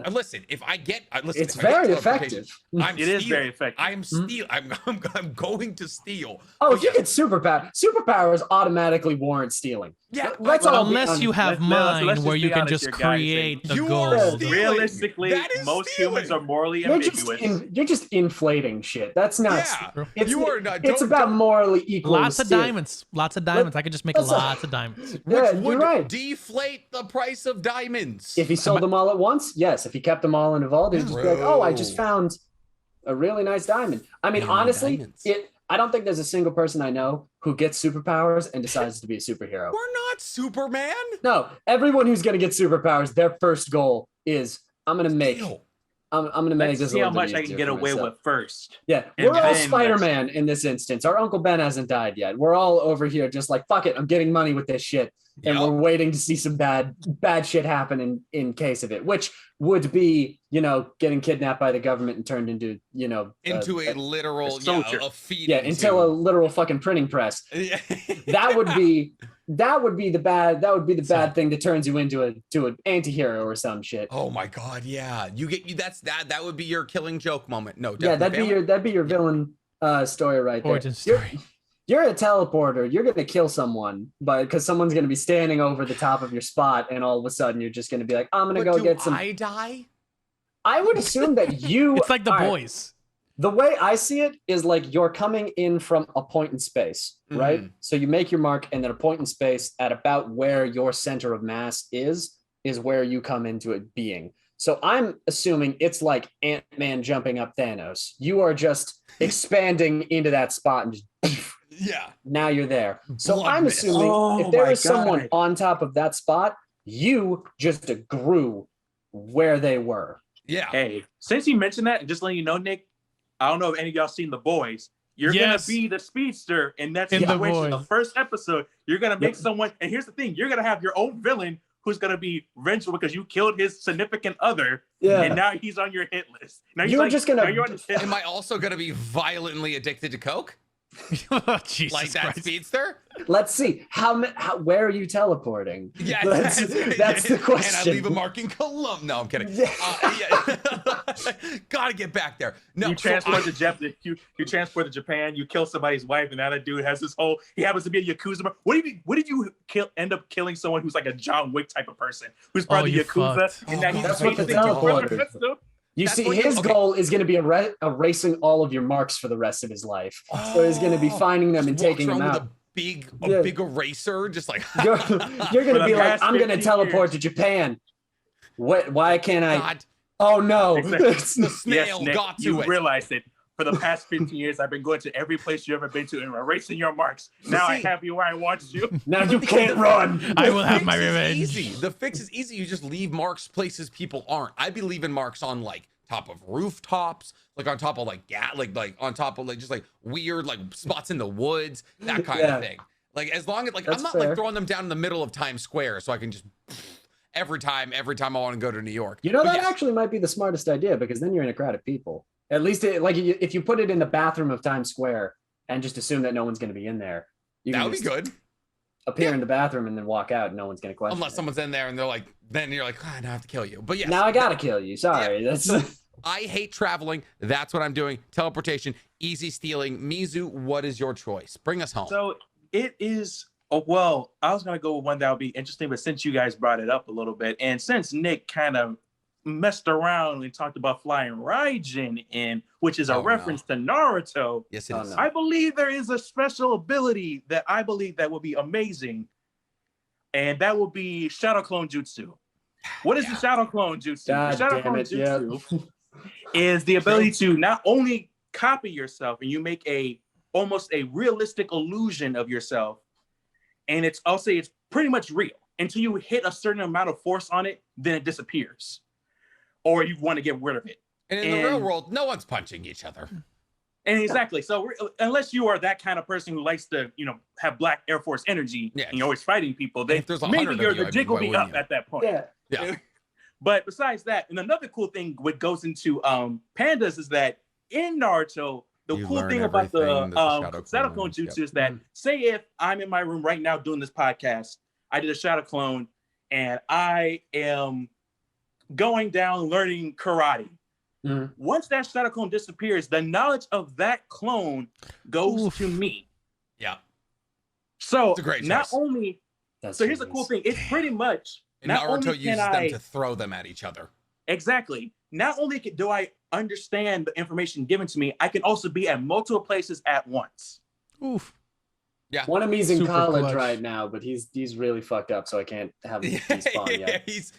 Listen, if I get, it's very effective. It is very effective. I'm going to steal. Oh, if you get superpowers automatically warrant stealing. Yeah, unless you have mine where you can just create the gold. Realistically, most humans are morally ambiguous. You're just inflating shit. That's not. Yeah, you are not. It's about morally equal. Lots of diamonds. Lots of diamonds. I could just make lots of diamonds. Yeah, you're right. Deflate the price of diamonds. If he sold them all at once, yes. If he kept them all in a vault, he'd just be like, "Oh, I just found a really nice diamond." I mean, honestly, I don't think there's a single person I know who gets superpowers and decides to be a superhero. We're not Superman. No, everyone who's going to get superpowers, their first goal is, I'm going to make this. See how much I can get away with first. Yeah, we're all Spider-Man in this instance. Our Uncle Ben hasn't died yet. We're all over here just like, fuck it, I'm getting money with this shit. And we're waiting to see some bad shit happen in case of it, which would be, getting kidnapped by the government and turned into, into a literal soldier. A feed. Yeah, into a literal fucking printing press. That would be the bad thing that turns you into an anti-hero or some shit. Oh my god, yeah. That would be your killing joke moment. No, that'd be your villain story right there. Origin story. You're a teleporter. You're going to kill someone, but because someone's going to be standing over the top of your spot, and all of a sudden you're just going to be like, I'm going to go get some. I die? I would assume that you. It's like the boys. The way I see it is like you're coming in from a point in space, right? So you make your mark, and then a point in space at about where your center of mass is where you come into it being. So I'm assuming it's like Ant-Man jumping up Thanos. You are just expanding into that spot and just. Yeah. Now you're there. So I'm assuming if there is someone on top of that spot, you just grew where they were. Yeah. Hey, since you mentioned that, just letting you know, Nick, I don't know if any of y'all seen The Boys. You're gonna be the speedster in that situation. The first episode, you're gonna make someone, and here's the thing: you're gonna have your own villain who's gonna be vengeful because you killed his significant other, and now he's on your hit list. Now you're just gonna. Am I also gonna be violently addicted to coke? Jesus like that Christ. Speedster? Let's see where are you teleporting? Yeah, that's the question. And I leave a mark in Colombia. No, I'm kidding. Gotta get back there. No, you transport you transport to Japan. You kill somebody's wife, and that dude has this whole. He happens to be a yakuza. What did you end up killing someone who's like a John Wick type of person who's probably yakuza? And now that's what the teleporter. You see, his goal is going to be erasing all of your marks for the rest of his life. So he's going to be finding them and taking them out. With a big eraser, just like you're going to be like, I'm going to teleport to Japan. Why can't I? God. Oh no! Exactly. The snail Nick, got to you it. realized it. For the past 15 years, I've been going to every place you've ever been to and erasing your marks. Now I have you where I want you. Now you can't run. I will have my revenge. The fix is easy. You just leave marks places people aren't. I'd be leaving marks on like top of rooftops, like on top of like on top of like just like weird like spots in the woods, that kind of thing. Like as long as like I'm not like throwing them down in the middle of Times Square so I can just every time I want to go to New York. That actually might be the smartest idea because then you're in a crowd of people. At least if you put it in the bathroom of Times Square and just assume that no one's going to be in there, That would be good. Appear in the bathroom and then walk out. No one's gonna question. Unless someone's in there and they're like, then you're like, I have to kill you. But yes, now I gotta kill you. Sorry. Yeah. That's. I hate traveling. That's what I'm doing. Teleportation, easy stealing. Mizu, what is your choice? Bring us home. So it is. Oh, well, I was gonna go with one that would be interesting, but since you guys brought it up a little bit, and since Nick kind of messed around and talked about flying Raijin in, which is a reference to Naruto. Yes, it is. I believe there is a special ability that I believe that will be amazing, and that will be Shadow Clone Jutsu. What is the Shadow Clone Jutsu? God The Shadow Clone Jutsu is the ability to not only copy yourself and you make almost a realistic illusion of yourself, and I'll say it's pretty much real until you hit a certain amount of force on it, then it disappears. Or you want to get rid of it. And in the real world, no one's punching each other. And exactly. So unless you are that kind of person who likes to, have Black Air Force energy and you're always fighting people, then maybe the jig will be up at that point. Yeah. But besides that, and another cool thing what goes into pandas is that in Naruto, the cool thing about the Shadow Clone Jutsu is that, say if I'm in my room right now doing this podcast, I did a Shadow Clone, and I am going down learning karate. Once that Shadow Clone disappears, the knowledge of that clone goes to me. Yeah. So it's a great not choice. only. So here's the cool thing. It's pretty much. And Naruto uses them to throw them at each other. Exactly. Not only do I understand the information given to me, I can also be at multiple places at once. Oof. Yeah. One of me's in college clutch. right now, but he's really fucked up, so I can't have him despawn yet. He's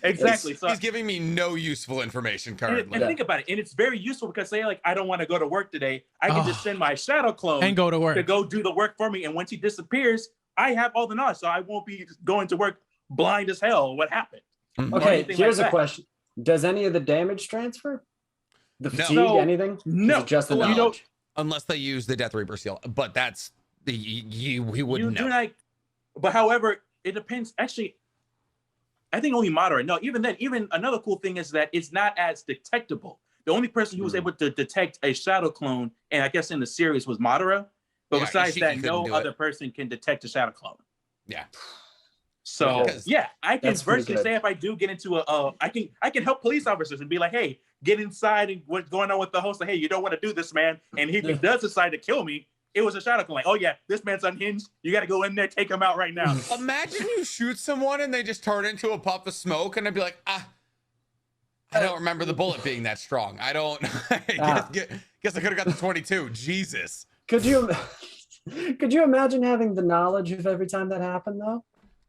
giving me no useful information currently. And think about it, and it's very useful because say like I don't want to go to work today, I can just send my Shadow Clone and go to work to go do the work for me, and once he disappears, I have all the knowledge, so I won't be going to work blind as hell. What happened? Okay, here's a question: does any of the damage transfer? The fatigue, anything? No, just the knowledge. Unless they use the Death Reaper seal, but that's. He wouldn't know. But however, it depends. Actually, I think only moderate. No, even then, even another cool thing is that it's not as detectable. The only person who was able to detect a Shadow Clone, and I guess in the series was Madara. But besides that, no other person can detect a Shadow Clone. Yeah. So I can virtually say if I do get into I can help police officers and be like, hey, get inside and what's going on with the host? Like, hey, you don't want to do this, man. And he does decide to kill me. It was a Shadow Clone. Like, oh yeah, this man's unhinged. You got to go in there, take him out right now. Imagine you shoot someone and they just turn into a puff of smoke, and I'd be like, I don't remember the bullet being that strong. I don't. Guess I could have got the 22. Jesus. Could you imagine having the knowledge of every time that happened though?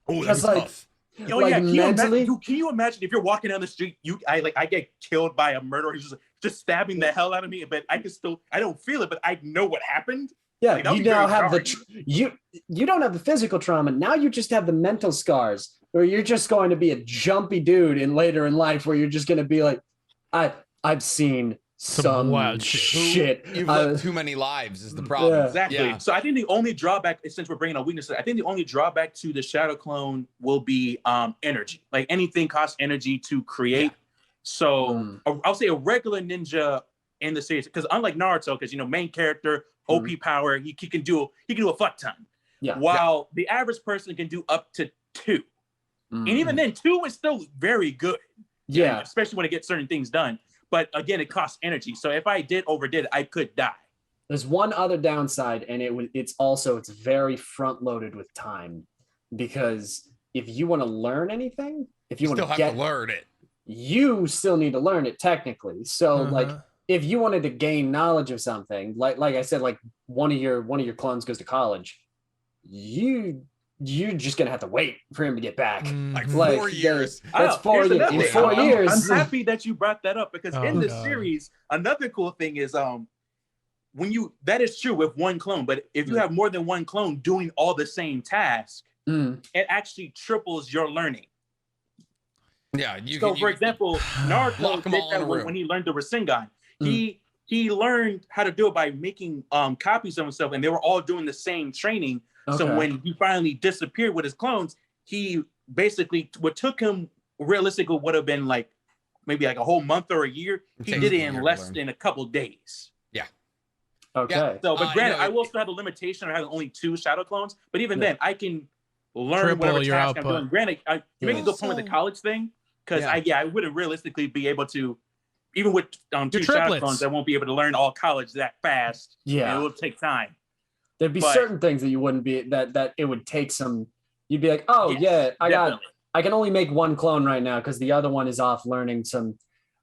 Oh, that's tough. Oh yeah, can you imagine if you're walking down the street, I get killed by a murderer who's just stabbing the hell out of me, but I don't feel it, but I know what happened. Yeah, you now have you don't have the physical trauma. Now you just have the mental scars, where you're just going to be a jumpy dude in later in life, where you're just going to be like, I've seen some wild shit. You've lived too many lives is the problem. Yeah. Exactly. Yeah. So I think the only drawback, since we're bringing up weaknesses, I think the only drawback to the Shadow Clone will be energy. Like anything costs energy to create. Yeah. So I'll say a regular ninja in the series, because unlike Naruto, because main character, OP power, he can do a fuck ton. Yeah. While the average person can do up to 2. And even then, 2 is still very good. Yeah. Especially when it gets certain things done. But again, it costs energy. So if I overdid, I could die. There's one other downside, and it's very front loaded with time, because if you want to learn anything, if you want to learn it, you still need to learn it technically. So like if you wanted to gain knowledge of something, like I said, like one of your clones goes to college, you're just gonna have to wait for him to get back. Like 4 years. That's 4 years. In 4 years. I'm happy that you brought that up, because in the series, another cool thing is that is true with one clone, but if you have more than one clone doing all the same task, it actually triples your learning. Yeah. For example, Naruto did that when he learned the Rasengan. He learned how to do it by making copies of himself, and they were all doing the same training. Okay. So when he finally disappeared with his clones, he basically, what took him realistically would have been like maybe like a whole month or a year. He did it in less than a couple days. Yeah. Okay. Yeah. So, but granted, no, I will still have a limitation of having only 2 shadow clones. But even then, I can learn Triple whatever your task I'm output. doing. Granted, you make a good point with the college thing, because I wouldn't realistically be able to, even with 2 shadow clones, I won't be able to learn all college that fast. Yeah, and it will take time. There'd be certain things that you wouldn't be that it would take some. You'd be like, oh I can only make 1 clone right now because the other one is off learning some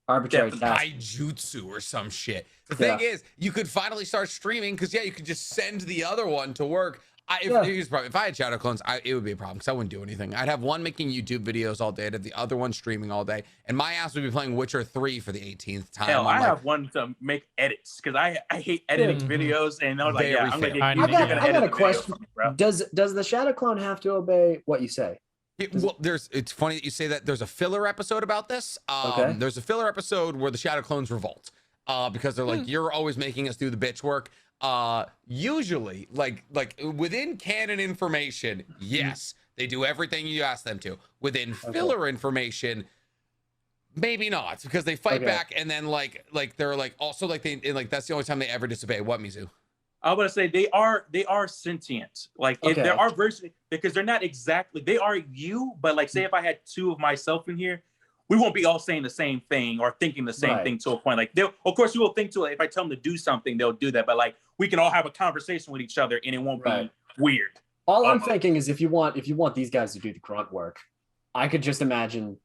arbitrary task. Jutsu or some shit. The thing is, you could finally start streaming because you could just send the other one to work. If I had shadow clones, it would be a problem because I wouldn't do anything. I'd have one making YouTube videos all day, I'd have the other one streaming all day, and my ass would be playing Witcher 3 for the 18th time. Hell, I have one to make edits because I hate editing videos, and I was like, I'm gonna get. I got a question. Does the shadow clone have to obey what you say? It's funny that you say that. There's a filler episode about this. There's a filler episode where the shadow clones revolt because they're like, you're always making us do the bitch work. Usually like within canon information, yes, they do everything you ask them to. Within filler information, maybe not, because they fight back, and then like they're like also like that's the only time they ever disobey. What, Mizu? I was gonna say they are sentient. Like if there are versions, because they're not exactly, they are you, but like say if I had 2 of myself in here, we won't be all saying the same thing or thinking the same thing to a point. Like of course we will think to, like, if I tell them to do something, they'll do that. But like we can all have a conversation with each other and it won't be weird. All I'm thinking is if you want these guys to do the grunt work, I could just imagine.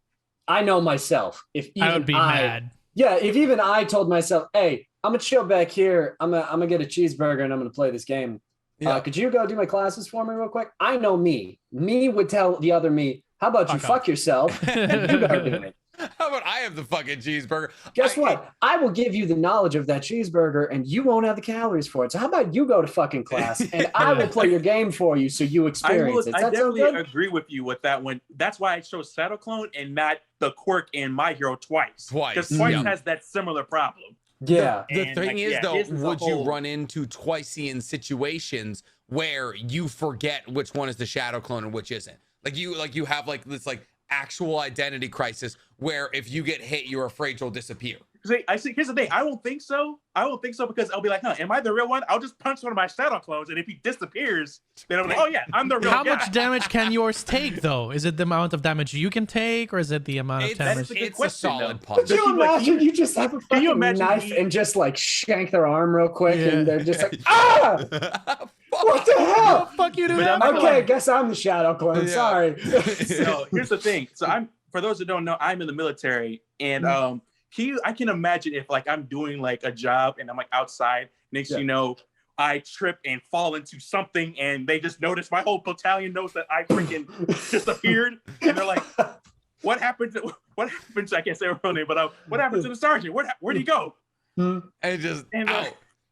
I know myself. If even I would be mad. Yeah, if even I told myself, hey, I'm gonna chill back here. I'm gonna get a cheeseburger and I'm gonna play this game. Could you go do my classes for me real quick? I know me. Me would tell the other me, how about you fuck yourself and you go do it. How about I have the fucking cheeseburger? Guess what? I will give you the knowledge of that cheeseburger and you won't have the calories for it. So how about you go to fucking class and I will play your game for you so you experience it. I definitely agree with you with that one. That's why I chose Shadow Clone and not the quirk in My Hero Twice. Because Twice has that similar problem. Yeah. The thing is, though, would you run into Twicean situations where you forget which one is the Shadow Clone and which isn't? Like you have like this like actual identity crisis where if you get hit, you're afraid you'll disappear. Here's the thing. I won't think so. Because I'll be like, am I the real one? I'll just punch one of my shadow clones, and if he disappears, then I'm like, oh yeah, I'm the real guy. How much damage can yours take, though? Is it the amount of damage you can take, or is it the amount of damage? It's a solid punch. Could you imagine you just have a fucking knife and just like shank their arm real quick, and they're just like, ah! What the hell? Fuck you, dude. Okay, guess I'm the shadow clone. Sorry. So here's the thing. So for those who don't know, I'm in the military, and I can imagine if like I'm doing like a job and I'm like outside, next thing you know, I trip and fall into something, and they just notice, my whole battalion knows that I freaking disappeared, and they're like, what happened to I can't say her real name, but what happened to the sergeant? Where'd he go? And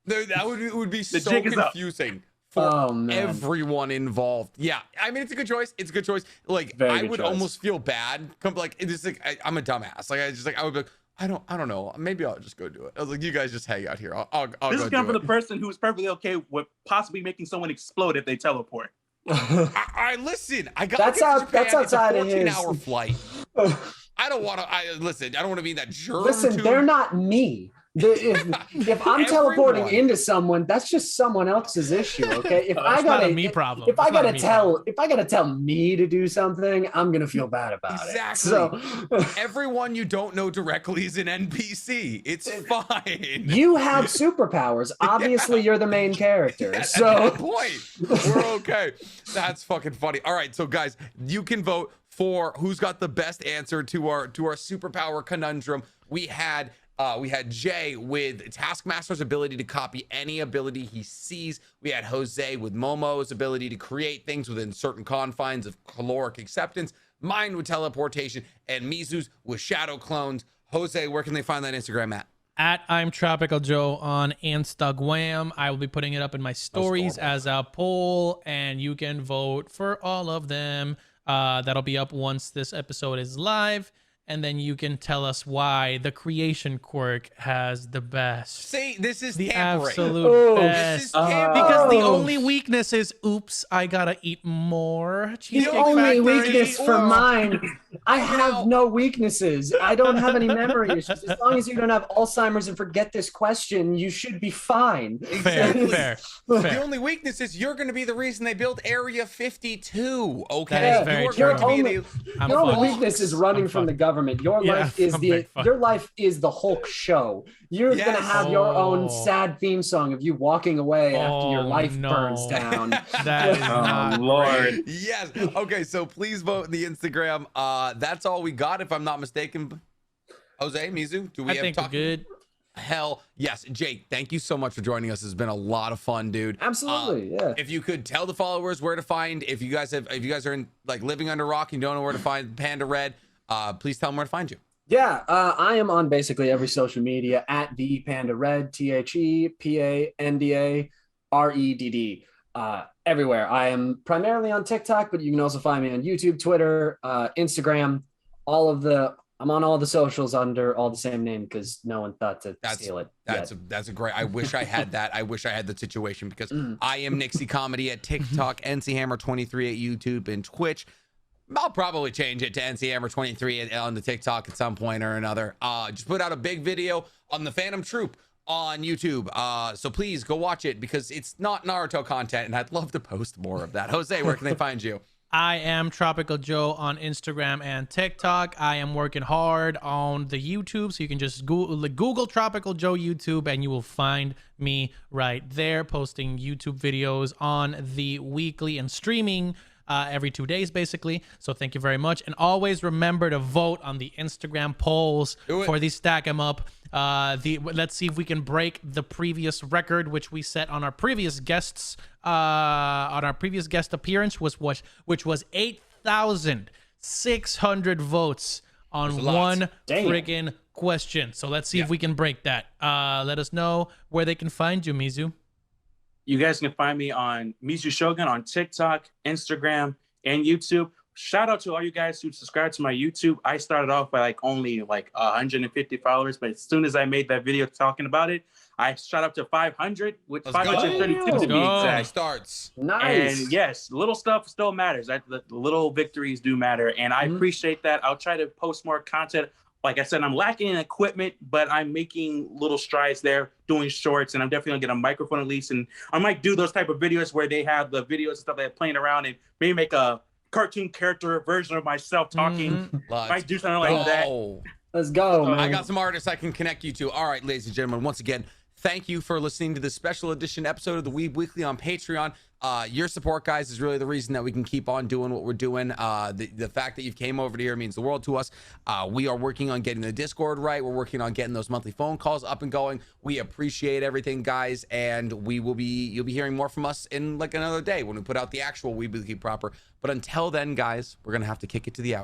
that would be so confusing for everyone involved. Yeah, I mean, it's a good choice. Like, I would almost feel bad. Like, it's like I'm a dumbass. Like, I would be like, I don't know. Maybe I'll just go do it. I was like, you guys just hang out here. I'll this is coming from the person who's perfectly okay with possibly making someone explode if they teleport. Listen. That's outside of his 14-hour flight. I don't want to be that jerk. Listen, they're not me. If I'm teleporting into someone, that's just someone else's issue. Okay. If I gotta tell me to do something, I'm gonna feel bad about it. Exactly. So everyone you don't know directly is an NPC. It's fine. You have superpowers. Obviously, you're the main character. At so that point, we're okay. That's fucking funny. All right, so guys, you can vote for who's got the best answer to our superpower conundrum. We had Jay with Taskmaster's ability to copy any ability he sees. We had Jose with Momo's ability to create things within certain confines of caloric acceptance. Mine with teleportation, and Mizu's with shadow clones. Jose, where can they find that Instagram at? I'm Tropical Joe on Instagram. I will be putting it up in my stories as a poll, and you can vote for all of them. That'll be up once this episode is live. and then you can tell us why the creation quirk has the best. See, this is The tampering. absolute best. This is tampering. Because the only weakness is, oops, I gotta eat more. The Cheesecake only Factory. weakness for mine, I have no weaknesses. I don't have any memory issues. As long as you don't have Alzheimer's and forget this question, you should be fine. Fair. The only weakness is you're going to be the reason they built Area 52. Okay, That is very you are true. going to be the. I'm Your only fine. weakness is running from the government. Your Yeah, life is I'm very fine. your life is the Hulk show. You're Yes. gonna have your own sad theme song of you walking away after your life burns down. That is not Lord. Yes. Okay, so please vote in the Instagram. That's all we got, if I'm not mistaken. Jose, Mizu, do we I have think we're talk? good. Hell yes. Jake, thank you so much for joining us. It's been a lot of fun, dude. Absolutely, yeah. If you could tell the followers where to find, if you guys are in like living under a rock and don't know where to find Panda Redd, please tell them where to find you. Yeah, I am on basically every social media at the Panda Redd, ThePandaRedd. Everywhere. I am primarily on TikTok, but you can also find me on YouTube, Twitter, Instagram, I'm on all the socials under all the same name because no one thought to steal it. That's a great. I wish I had that. I wish I had the situation because I am Nixie Comedy at TikTok, NC Hammer 23 at YouTube and Twitch. I'll probably change it to NC Hammer 23 on the TikTok at some point or another. Just put out a big video on the Phantom Troop on YouTube. So please go watch it because it's not Naruto content, and I'd love to post more of that. Jose, where can they find you? I am Tropical Joe on Instagram and TikTok. I am working hard on the YouTube, so you can just Google Tropical Joe YouTube and you will find me right there, posting YouTube videos on the weekly and streaming every 2 days, basically. So thank you very much. And always remember to vote on the Instagram polls for the Stack 'em Up. Let's see if we can break the previous record, which we set on our previous guest appearance, which was 8,600 votes on one friggin' question. So let's see if we can break that. Let us know where they can find you, Mizu. You guys can find me on Mizu Shogun on TikTok, Instagram, and YouTube. Shout out to all you guys who subscribe to my YouTube. I started off by only 150 followers, but as soon as I made that video talking about it, I shot up to 500, with 532 to be exact. Starts. Nice. And yes, little stuff still matters. The little victories do matter, and I appreciate that. I'll try to post more content. Like I said, I'm lacking in equipment, but I'm making little strides there, doing shorts, and I'm definitely gonna get a microphone at least. And I might do those type of videos where they have the videos and stuff that are playing around, and maybe make a cartoon character version of myself talking. Might do something like that. Let's go, man. I got some artists I can connect you to. All right, ladies and gentlemen, once again, thank you for listening to this special edition episode of the Weeb Weekly on Patreon. Your support, guys, is really the reason that we can keep on doing what we're doing. The fact that you came over to here means the world to us. We are working on getting the Discord right. We're working on getting those monthly phone calls up and going. We appreciate everything, guys, and you'll be hearing more from us in another day when we put out the actual Weeb Weekly proper. But until then, guys, we're gonna have to kick it to the out.